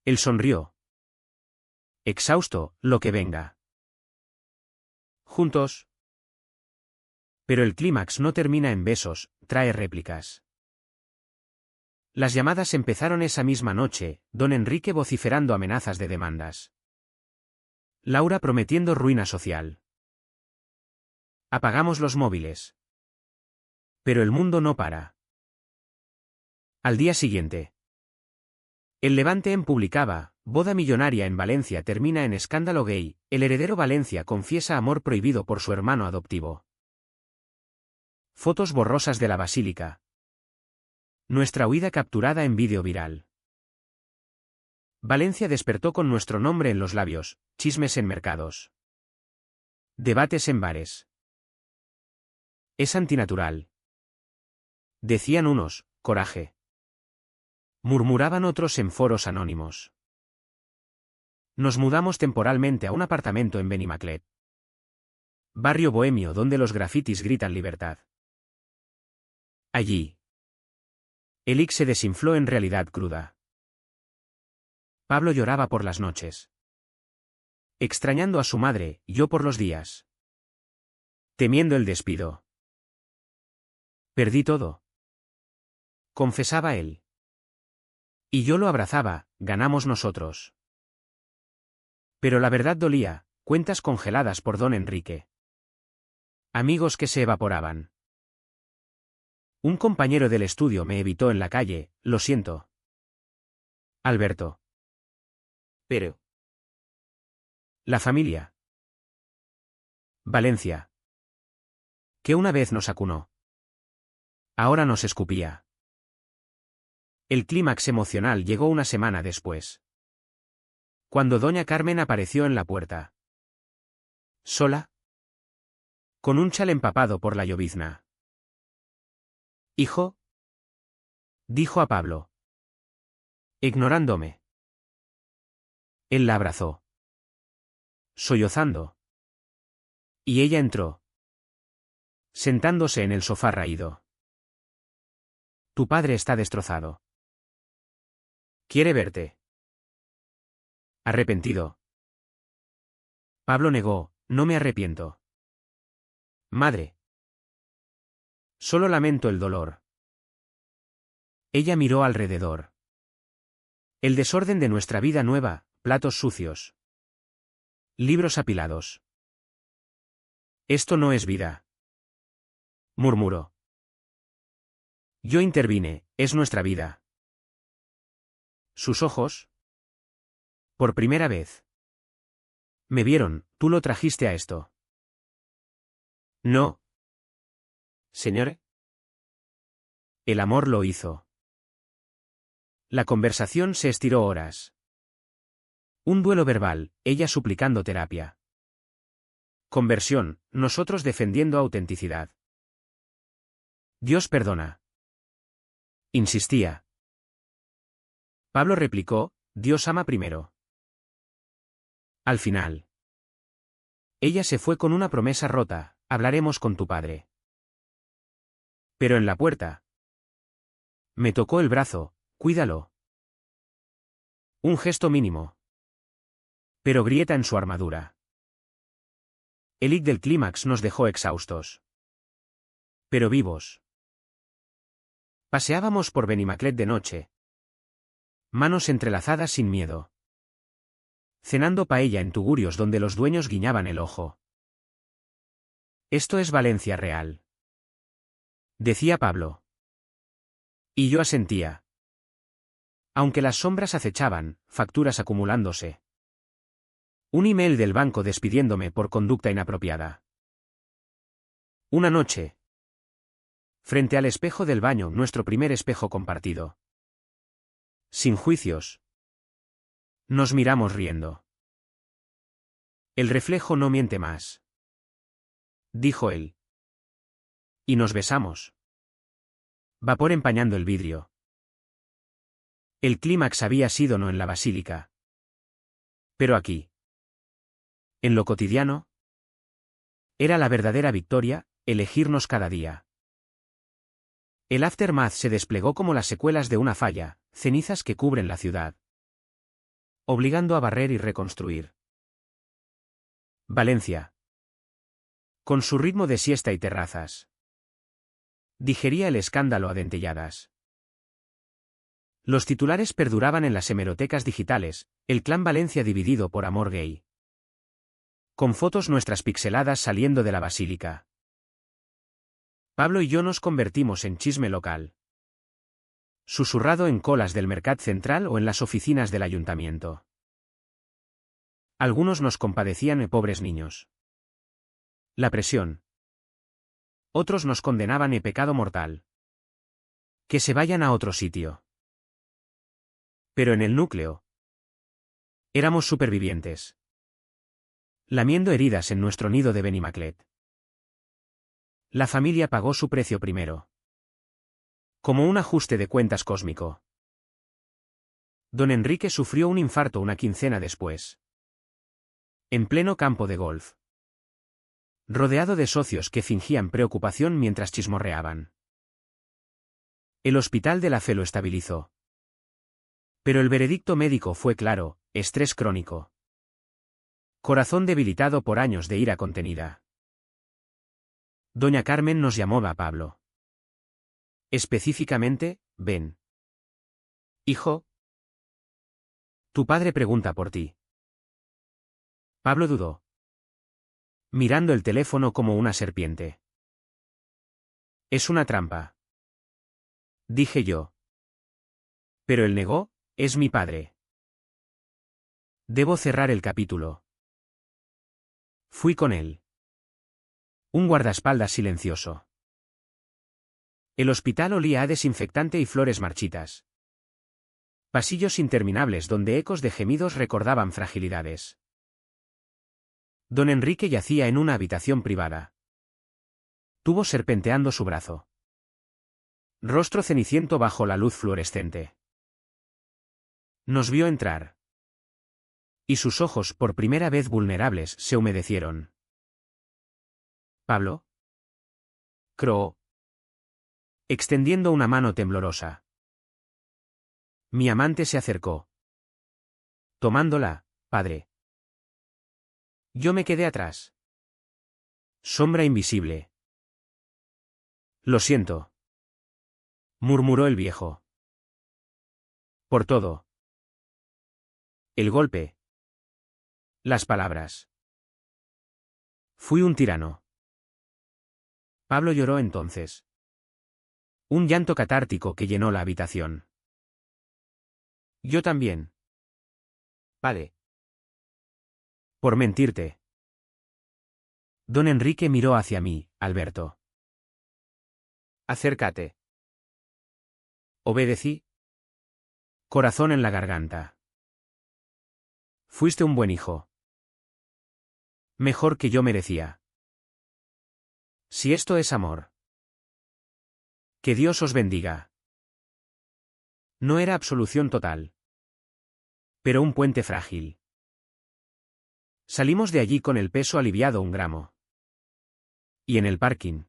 Él sonrió. Exhausto, lo que venga. Juntos. Pero el clímax no termina en besos, trae réplicas. Las llamadas empezaron esa misma noche, don Enrique vociferando amenazas de demandas. Laura prometiendo ruina social. Apagamos los móviles. Pero el mundo no para. Al día siguiente. El Levante publicaba, boda millonaria en Valencia termina en escándalo gay, el heredero Valencia confiesa amor prohibido por su hermano adoptivo. Fotos borrosas de la basílica. Nuestra huida capturada en vídeo viral. Valencia despertó con nuestro nombre en los labios, chismes en mercados. Debates en bares. Es antinatural. Decían unos, coraje. Murmuraban otros en foros anónimos. Nos mudamos temporalmente a un apartamento en Benimaclet. Barrio bohemio donde los grafitis gritan libertad. Allí. El Ick se desinfló en realidad cruda. Pablo lloraba por las noches. Extrañando a su madre, yo por los días. Temiendo el despido. Perdí todo. Confesaba él. Y yo lo abrazaba, ganamos nosotros. Pero la verdad dolía, cuentas congeladas por don Enrique. Amigos que se evaporaban. Un compañero del estudio me evitó en la calle, lo siento. Alberto. Pero. La familia. Valencia. Que una vez nos acunó. Ahora nos escupía. El clímax emocional llegó una semana después. Cuando doña Carmen apareció en la puerta. ¿Sola? Con un chal empapado por la llovizna. ¿Hijo? Dijo a Pablo. Ignorándome. Él la abrazó. Sollozando. Y ella entró. Sentándose en el sofá raído. Tu padre está destrozado. Quiere verte. Arrepentido. Pablo negó, no me arrepiento. Madre. Solo lamento el dolor. Ella miró alrededor. El desorden de nuestra vida nueva, platos sucios. Libros apilados. Esto no es vida. Murmuró. Yo intervine, es nuestra vida. Sus ojos. Por primera vez. Me vieron, tú lo trajiste a esto. No. Señor. El amor lo hizo. La conversación se estiró horas. Un duelo verbal, ella suplicando terapia. Conversión, nosotros defendiendo autenticidad. Dios perdona. Insistía. Pablo replicó, Dios ama primero. Al final. Ella se fue con una promesa rota, hablaremos con tu padre. Pero en la puerta. Me tocó el brazo, cuídalo. Un gesto mínimo. Pero grieta en su armadura. El hic del clímax nos dejó exhaustos. Pero vivos. Paseábamos por Benimaclet de noche. Manos entrelazadas sin miedo. Cenando paella en tugurios donde los dueños guiñaban el ojo. Esto es Valencia real. Decía Pablo. Y yo asentía. Aunque las sombras acechaban, facturas acumulándose. Un email del banco despidiéndome por conducta inapropiada. Una noche. Frente al espejo del baño, nuestro primer espejo compartido. Sin juicios. Nos miramos riendo. El reflejo no miente más. Dijo él. Y nos besamos. Vapor empañando el vidrio. El clímax había sido no en la basílica. Pero aquí. En lo cotidiano. Era la verdadera victoria, elegirnos cada día. El aftermath se desplegó como las secuelas de una falla, cenizas que cubren la ciudad. Obligando a barrer y reconstruir. Valencia. Con su ritmo de siesta y terrazas. Digería el escándalo a dentelladas. Los titulares perduraban en las hemerotecas digitales, el clan Valencia dividido por amor gay. Con fotos nuestras pixeladas saliendo de la basílica. Pablo y yo nos convertimos en chisme local. Susurrado en colas del Mercat Central o en las oficinas del ayuntamiento. Algunos nos compadecían pobres niños. La presión. Otros nos condenaban pecado mortal. Que se vayan a otro sitio. Pero en el núcleo. Éramos supervivientes. Lamiendo heridas en nuestro nido de Benimaclet. La familia pagó su precio primero. Como un ajuste de cuentas cósmico. Don Enrique sufrió un infarto una quincena después. En pleno campo de golf. Rodeado de socios que fingían preocupación mientras chismorreaban. El Hospital de la Fe lo estabilizó. Pero el veredicto médico fue claro, estrés crónico. Corazón debilitado por años de ira contenida. Doña Carmen nos llamó a Pablo. Específicamente, ven. Hijo. Tu padre pregunta por ti. Pablo dudó. Mirando el teléfono como una serpiente. Es una trampa. Dije yo. Pero él negó, es mi padre. Debo cerrar el capítulo. Fui con él. Un guardaespaldas silencioso. El hospital olía a desinfectante y flores marchitas. Pasillos interminables donde ecos de gemidos recordaban fragilidades. Don Enrique yacía en una habitación privada. Tubo serpenteando su brazo. Rostro ceniciento bajo la luz fluorescente. Nos vio entrar. Y sus ojos, por primera vez vulnerables, se humedecieron. ¿Pablo? Croó. Extendiendo una mano temblorosa. Mi amante se acercó. Tomándola, padre. Yo me quedé atrás. Sombra invisible. Lo siento. Murmuró el viejo. Por todo. El golpe. Las palabras. Fui un tirano. Pablo lloró entonces. Un llanto catártico que llenó la habitación. Yo también. Vale. Por mentirte. Don Enrique miró hacia mí, Alberto. Acércate. Obedecí. Corazón en la garganta. Fuiste un buen hijo. Mejor que yo merecía. Si esto es amor. Que Dios os bendiga. No era absolución total. Pero un puente frágil. Salimos de allí con el peso aliviado 1 gramo. Y en el parking.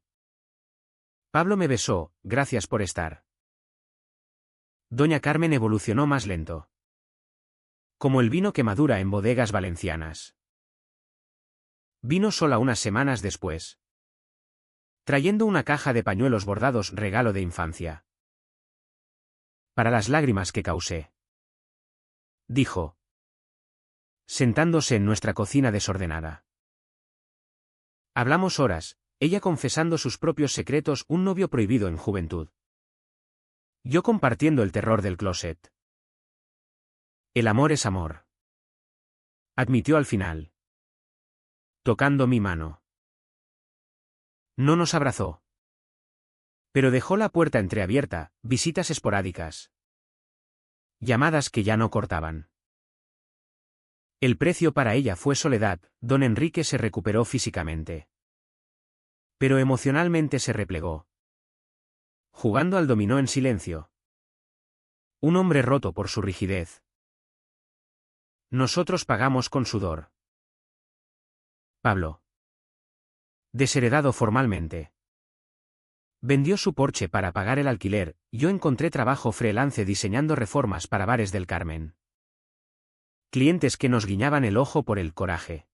Pablo me besó, gracias por estar. Doña Carmen evolucionó más lento. Como el vino que madura en bodegas valencianas. Vino sola unas semanas después. Trayendo una caja de pañuelos bordados, regalo de infancia. Para las lágrimas que causé. Dijo. Sentándose en nuestra cocina desordenada. Hablamos horas, ella confesando sus propios secretos, un novio prohibido en juventud. Yo compartiendo el terror del closet. El amor es amor. Admitió al final. Tocando mi mano. No nos abrazó. Pero dejó la puerta entreabierta, visitas esporádicas. Llamadas que ya no cortaban. El precio para ella fue soledad. Don Enrique se recuperó físicamente. Pero emocionalmente se replegó. Jugando al dominó en silencio. Un hombre roto por su rigidez. Nosotros pagamos con sudor. Pablo. Desheredado formalmente. Vendió su Porsche para pagar el alquiler. Yo encontré trabajo freelance diseñando reformas para bares del Carmen. Clientes que nos guiñaban el ojo por el coraje.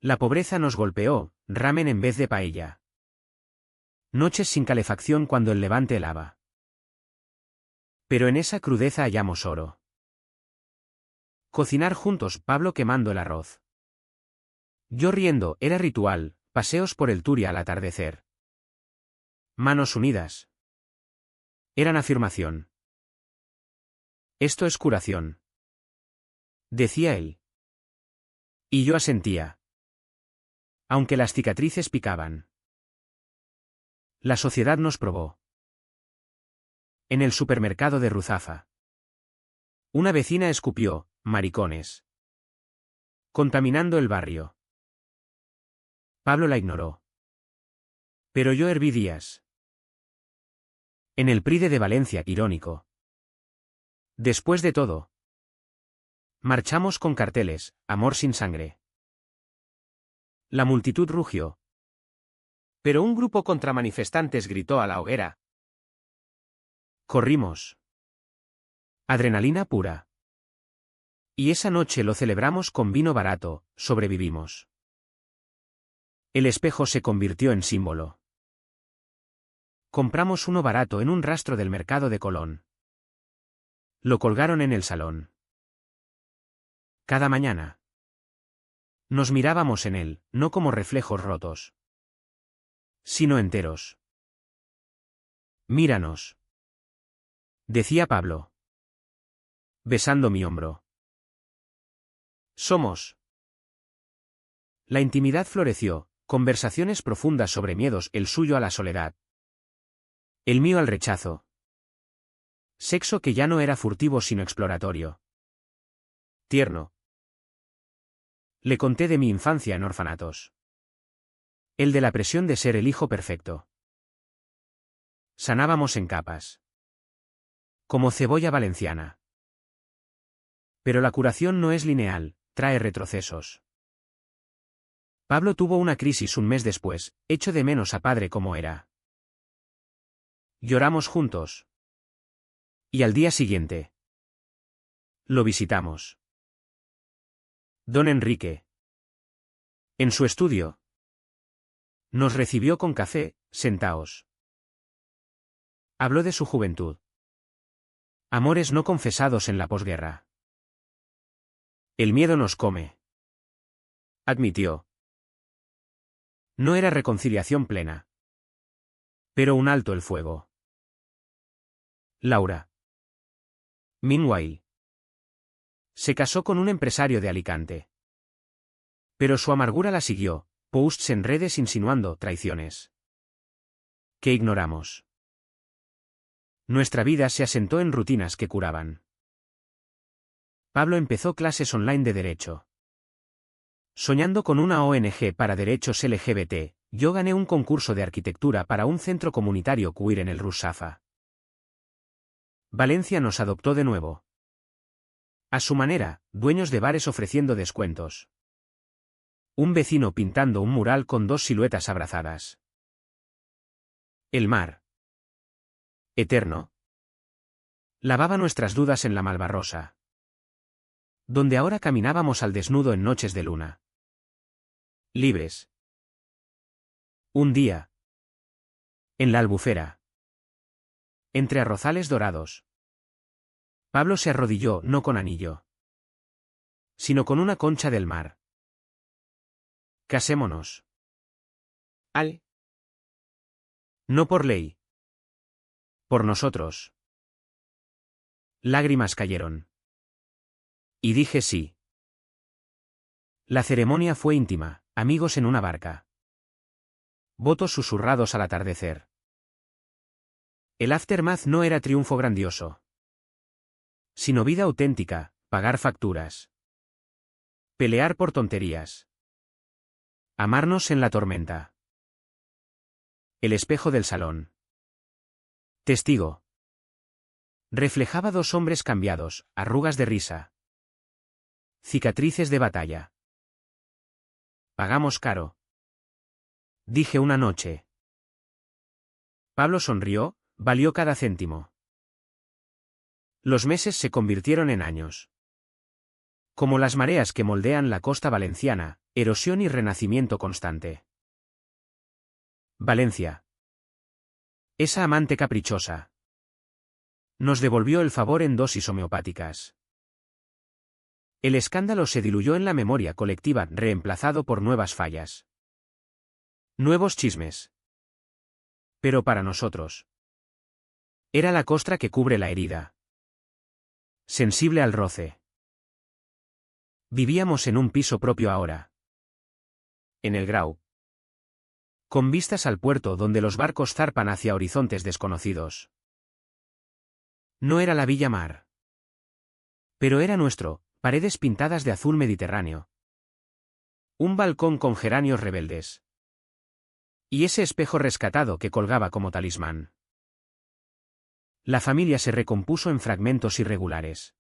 La pobreza nos golpeó, ramen en vez de paella. Noches sin calefacción cuando el levante helaba. Pero en esa crudeza hallamos oro. Cocinar juntos, Pablo quemando el arroz. Yo riendo, era ritual, paseos por el Turia al atardecer. Manos unidas. Eran afirmación. Esto es curación. Decía él. Y yo asentía. Aunque las cicatrices picaban. La sociedad nos probó. En el supermercado de Ruzafa. Una vecina escupió, maricones. Contaminando el barrio. Pablo la ignoró. Pero yo herví días. En el Pride de Valencia, irónico. Después de todo. Marchamos con carteles, amor sin sangre. La multitud rugió. Pero un grupo contra manifestantes gritó a la hoguera. Corrimos. Adrenalina pura. Y esa noche lo celebramos con vino barato, sobrevivimos. El espejo se convirtió en símbolo. Compramos uno barato en un rastro del mercado de Colón. Lo colgaron en el salón. Cada mañana. Nos mirábamos en él, no como reflejos rotos. Sino enteros. Míranos. Decía Pablo. Besando mi hombro. Somos. La intimidad floreció, conversaciones profundas sobre miedos, el suyo a la soledad. El mío al rechazo. Sexo que ya no era furtivo sino exploratorio. Tierno. Le conté de mi infancia en orfanatos. El de la presión de ser el hijo perfecto. Sanábamos en capas. Como cebolla valenciana. Pero la curación no es lineal, trae retrocesos. Pablo tuvo una crisis un mes después, echo de menos a padre como era. Lloramos juntos. Y al día siguiente. Lo visitamos. Don Enrique. En su estudio. Nos recibió con café, sentaos. Habló de su juventud. Amores no confesados en la posguerra. El miedo nos come. Admitió. No era reconciliación plena. Pero un alto el fuego. Laura. Meanwhile. Se casó con un empresario de Alicante. Pero su amargura la siguió, Posts en redes insinuando traiciones que ignoramos. Nuestra vida se asentó en rutinas que curaban. Pablo empezó clases online de derecho. Soñando con una ONG para derechos LGBT, yo gané un concurso de arquitectura para un centro comunitario queer en el Rusafa. Valencia nos adoptó de nuevo. A su manera, dueños de bares ofreciendo descuentos. Un vecino pintando un mural con dos siluetas abrazadas. El mar. Eterno. Lavaba nuestras dudas en la Malvarrosa, donde ahora caminábamos al desnudo en noches de luna. Libres. Un día. En la Albufera. Entre arrozales dorados. Pablo se arrodilló no con anillo, sino con una concha del mar. Casémonos. Al. No por ley. Por nosotros. Lágrimas cayeron. Y dije sí. La ceremonia fue íntima, amigos en una barca. Votos susurrados al atardecer. El aftermath no era triunfo grandioso, sino vida auténtica, pagar facturas. Pelear por tonterías. Amarnos en la tormenta. El espejo del salón. Testigo. Reflejaba dos hombres cambiados, arrugas de risa. Cicatrices de batalla. Pagamos caro. Dije una noche. Pablo sonrió, valió cada céntimo. Los meses se convirtieron en años. Como las mareas que moldean la costa valenciana, erosión y renacimiento constante. Valencia. Esa amante caprichosa. Nos devolvió el favor en dosis homeopáticas. El escándalo se diluyó en la memoria colectiva, reemplazado por nuevas fallas. Nuevos chismes. Pero para nosotros. Era la costra que cubre la herida. Sensible al roce. Vivíamos en un piso propio ahora. En el Grau. Con vistas al puerto donde los barcos zarpan hacia horizontes desconocidos. No era la Villa Mar. Pero era nuestro, paredes pintadas de azul mediterráneo. Un balcón con geranios rebeldes. Y ese espejo rescatado que colgaba como talismán. La familia se recompuso en fragmentos irregulares.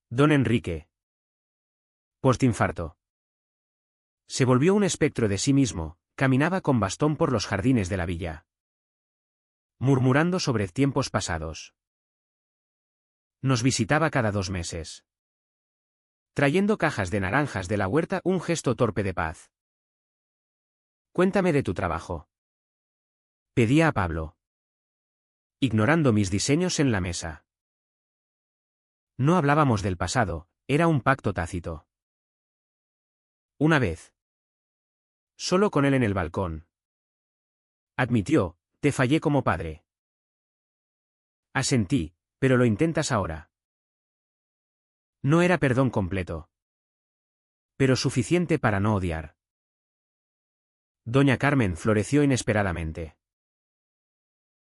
Don Enrique. Postinfarto. Se volvió un espectro de sí mismo, caminaba con bastón por los jardines de la villa. Murmurando sobre tiempos pasados. Nos visitaba cada 2 meses. Trayendo cajas de naranjas de la huerta, un gesto torpe de paz. Cuéntame de tu trabajo. Pedía a Pablo. Ignorando mis diseños en la mesa. No hablábamos del pasado, era un pacto tácito. Una vez. Solo con él en el balcón. Admitió, te fallé como padre. Asentí, pero lo intentas ahora. No era perdón completo. Pero suficiente para no odiar. Doña Carmen floreció inesperadamente.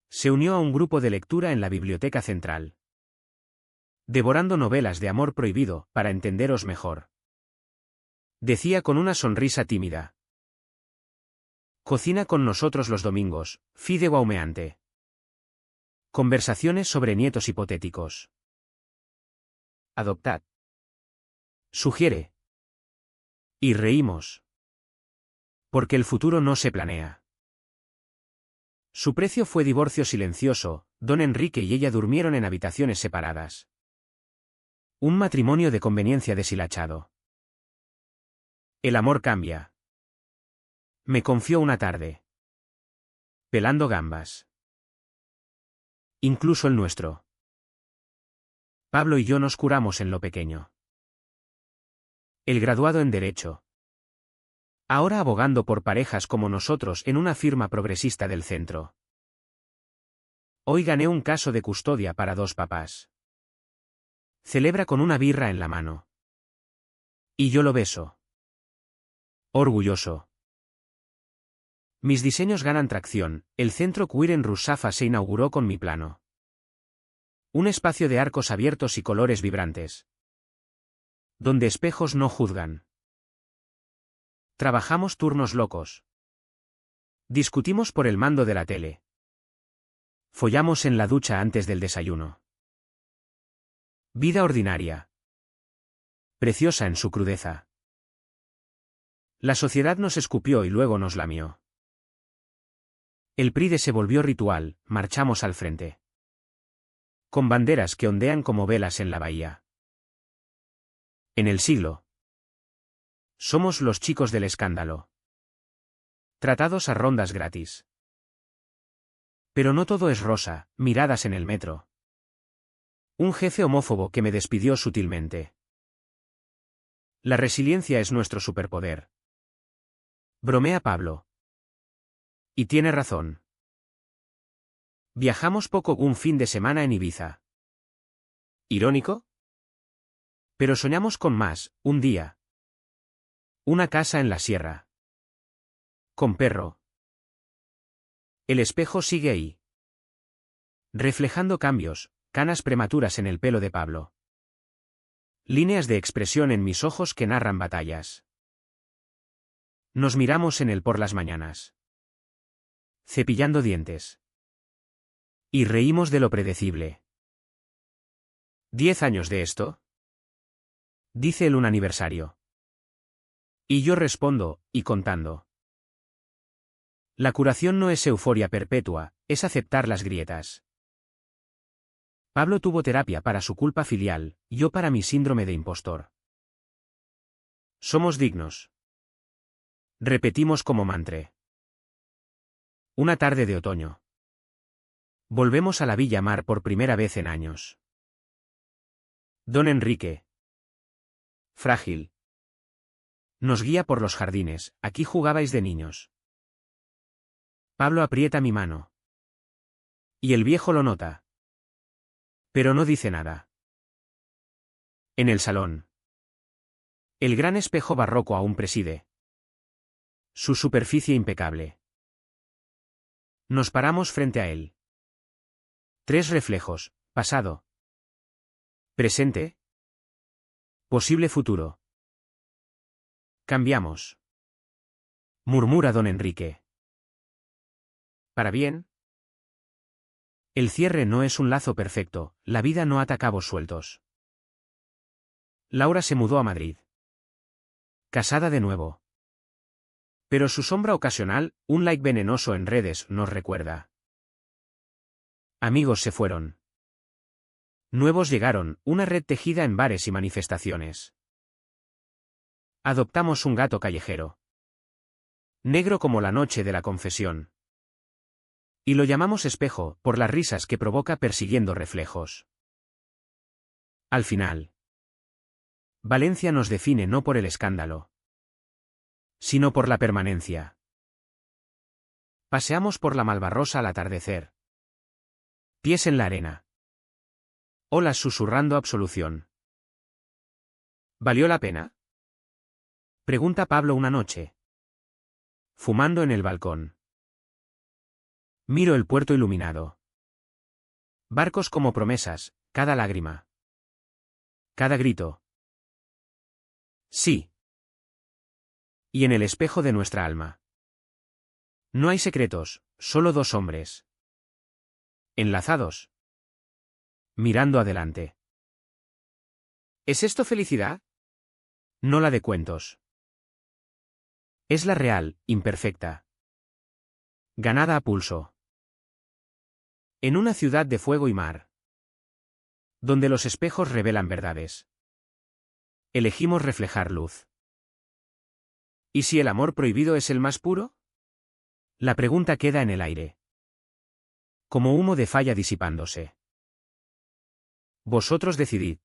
Se unió a un grupo de lectura en la biblioteca central. Devorando novelas de amor prohibido, para entenderos mejor. Decía con una sonrisa tímida. Cocina con nosotros los domingos, fideo humeante. Conversaciones sobre nietos hipotéticos. Adoptad. Sugiere. Y reímos. Porque el futuro no se planea. Su precio fue divorcio silencioso, don Enrique y ella durmieron en habitaciones separadas. Un matrimonio de conveniencia deshilachado. El amor cambia. Me confió una tarde. Pelando gambas. Incluso el nuestro. Pablo y yo nos curamos en lo pequeño. El graduado en Derecho. Ahora abogando por parejas como nosotros en una firma progresista del centro. Hoy gané un caso de custodia para 2 papás. Celebra con una birra en la mano. Y yo lo beso. Orgulloso. Mis diseños ganan tracción, el centro queer en Russafa se inauguró con mi plano. Un espacio de arcos abiertos y colores vibrantes. Donde espejos no juzgan. Trabajamos turnos locos. Discutimos por el mando de la tele. Follamos en la ducha antes del desayuno. Vida ordinaria. Preciosa en su crudeza. La sociedad nos escupió y luego nos lamió. El Pride se volvió ritual, marchamos al frente. Con banderas que ondean como velas en la bahía. En el siglo. Somos los chicos del escándalo. Tratados a rondas gratis. Pero no todo es rosa, miradas en el metro. Un jefe homófobo que me despidió sutilmente. La resiliencia es nuestro superpoder. Bromea Pablo. Y tiene razón. Viajamos poco un fin de semana en Ibiza. ¿Irónico? Pero soñamos con más, un día. Una casa en la sierra. Con perro. El espejo sigue ahí. Reflejando cambios, canas prematuras en el pelo de Pablo. Líneas de expresión en mis ojos que narran batallas. Nos miramos en el por las mañanas. Cepillando dientes. Y reímos de lo predecible. ¿10 años de esto? Dice el un aniversario. Y yo respondo, y contando. La curación no es euforia perpetua, es aceptar las grietas. Pablo tuvo terapia para su culpa filial, yo para mi síndrome de impostor. Somos dignos. Repetimos como mantra. Una tarde de otoño. Volvemos a la Villa Mar por primera vez en años. Don Enrique. Frágil. Nos guía por los jardines, aquí jugabais de niños. Pablo aprieta mi mano. Y el viejo lo nota. Pero no dice nada. En el salón. El gran espejo barroco aún preside. Su superficie impecable. Nos paramos frente a él. 3 reflejos, pasado. Presente. Posible futuro. Cambiamos. Murmura don Enrique. ¿Para bien? El cierre no es un lazo perfecto, la vida no ata cabos sueltos. Laura se mudó a Madrid. Casada de nuevo. Pero su sombra ocasional, un like venenoso en redes, nos recuerda. Amigos se fueron. Nuevos llegaron, una red tejida en bares y manifestaciones. Adoptamos un gato callejero. Negro como la noche de la confesión. Y lo llamamos espejo, por las risas que provoca persiguiendo reflejos. Al final. Valencia nos define no por el escándalo, sino por la permanencia. Paseamos por la Malvarrosa al atardecer. Pies en la arena. Olas susurrando absolución. ¿Valió la pena? Pregunta Pablo una noche. Fumando en el balcón. Miro el puerto iluminado. Barcos como promesas, cada lágrima. Cada grito. Sí. Y en el espejo de nuestra alma. No hay secretos, solo 2 hombres. Enlazados. Mirando adelante. ¿Es esto felicidad? No la de cuentos. Es la real, imperfecta. Ganada a pulso. En una ciudad de fuego y mar. Donde los espejos revelan verdades. Elegimos reflejar luz. ¿Y si el amor prohibido es el más puro? La pregunta queda en el aire. Como humo de falla disipándose. Vosotros decidid.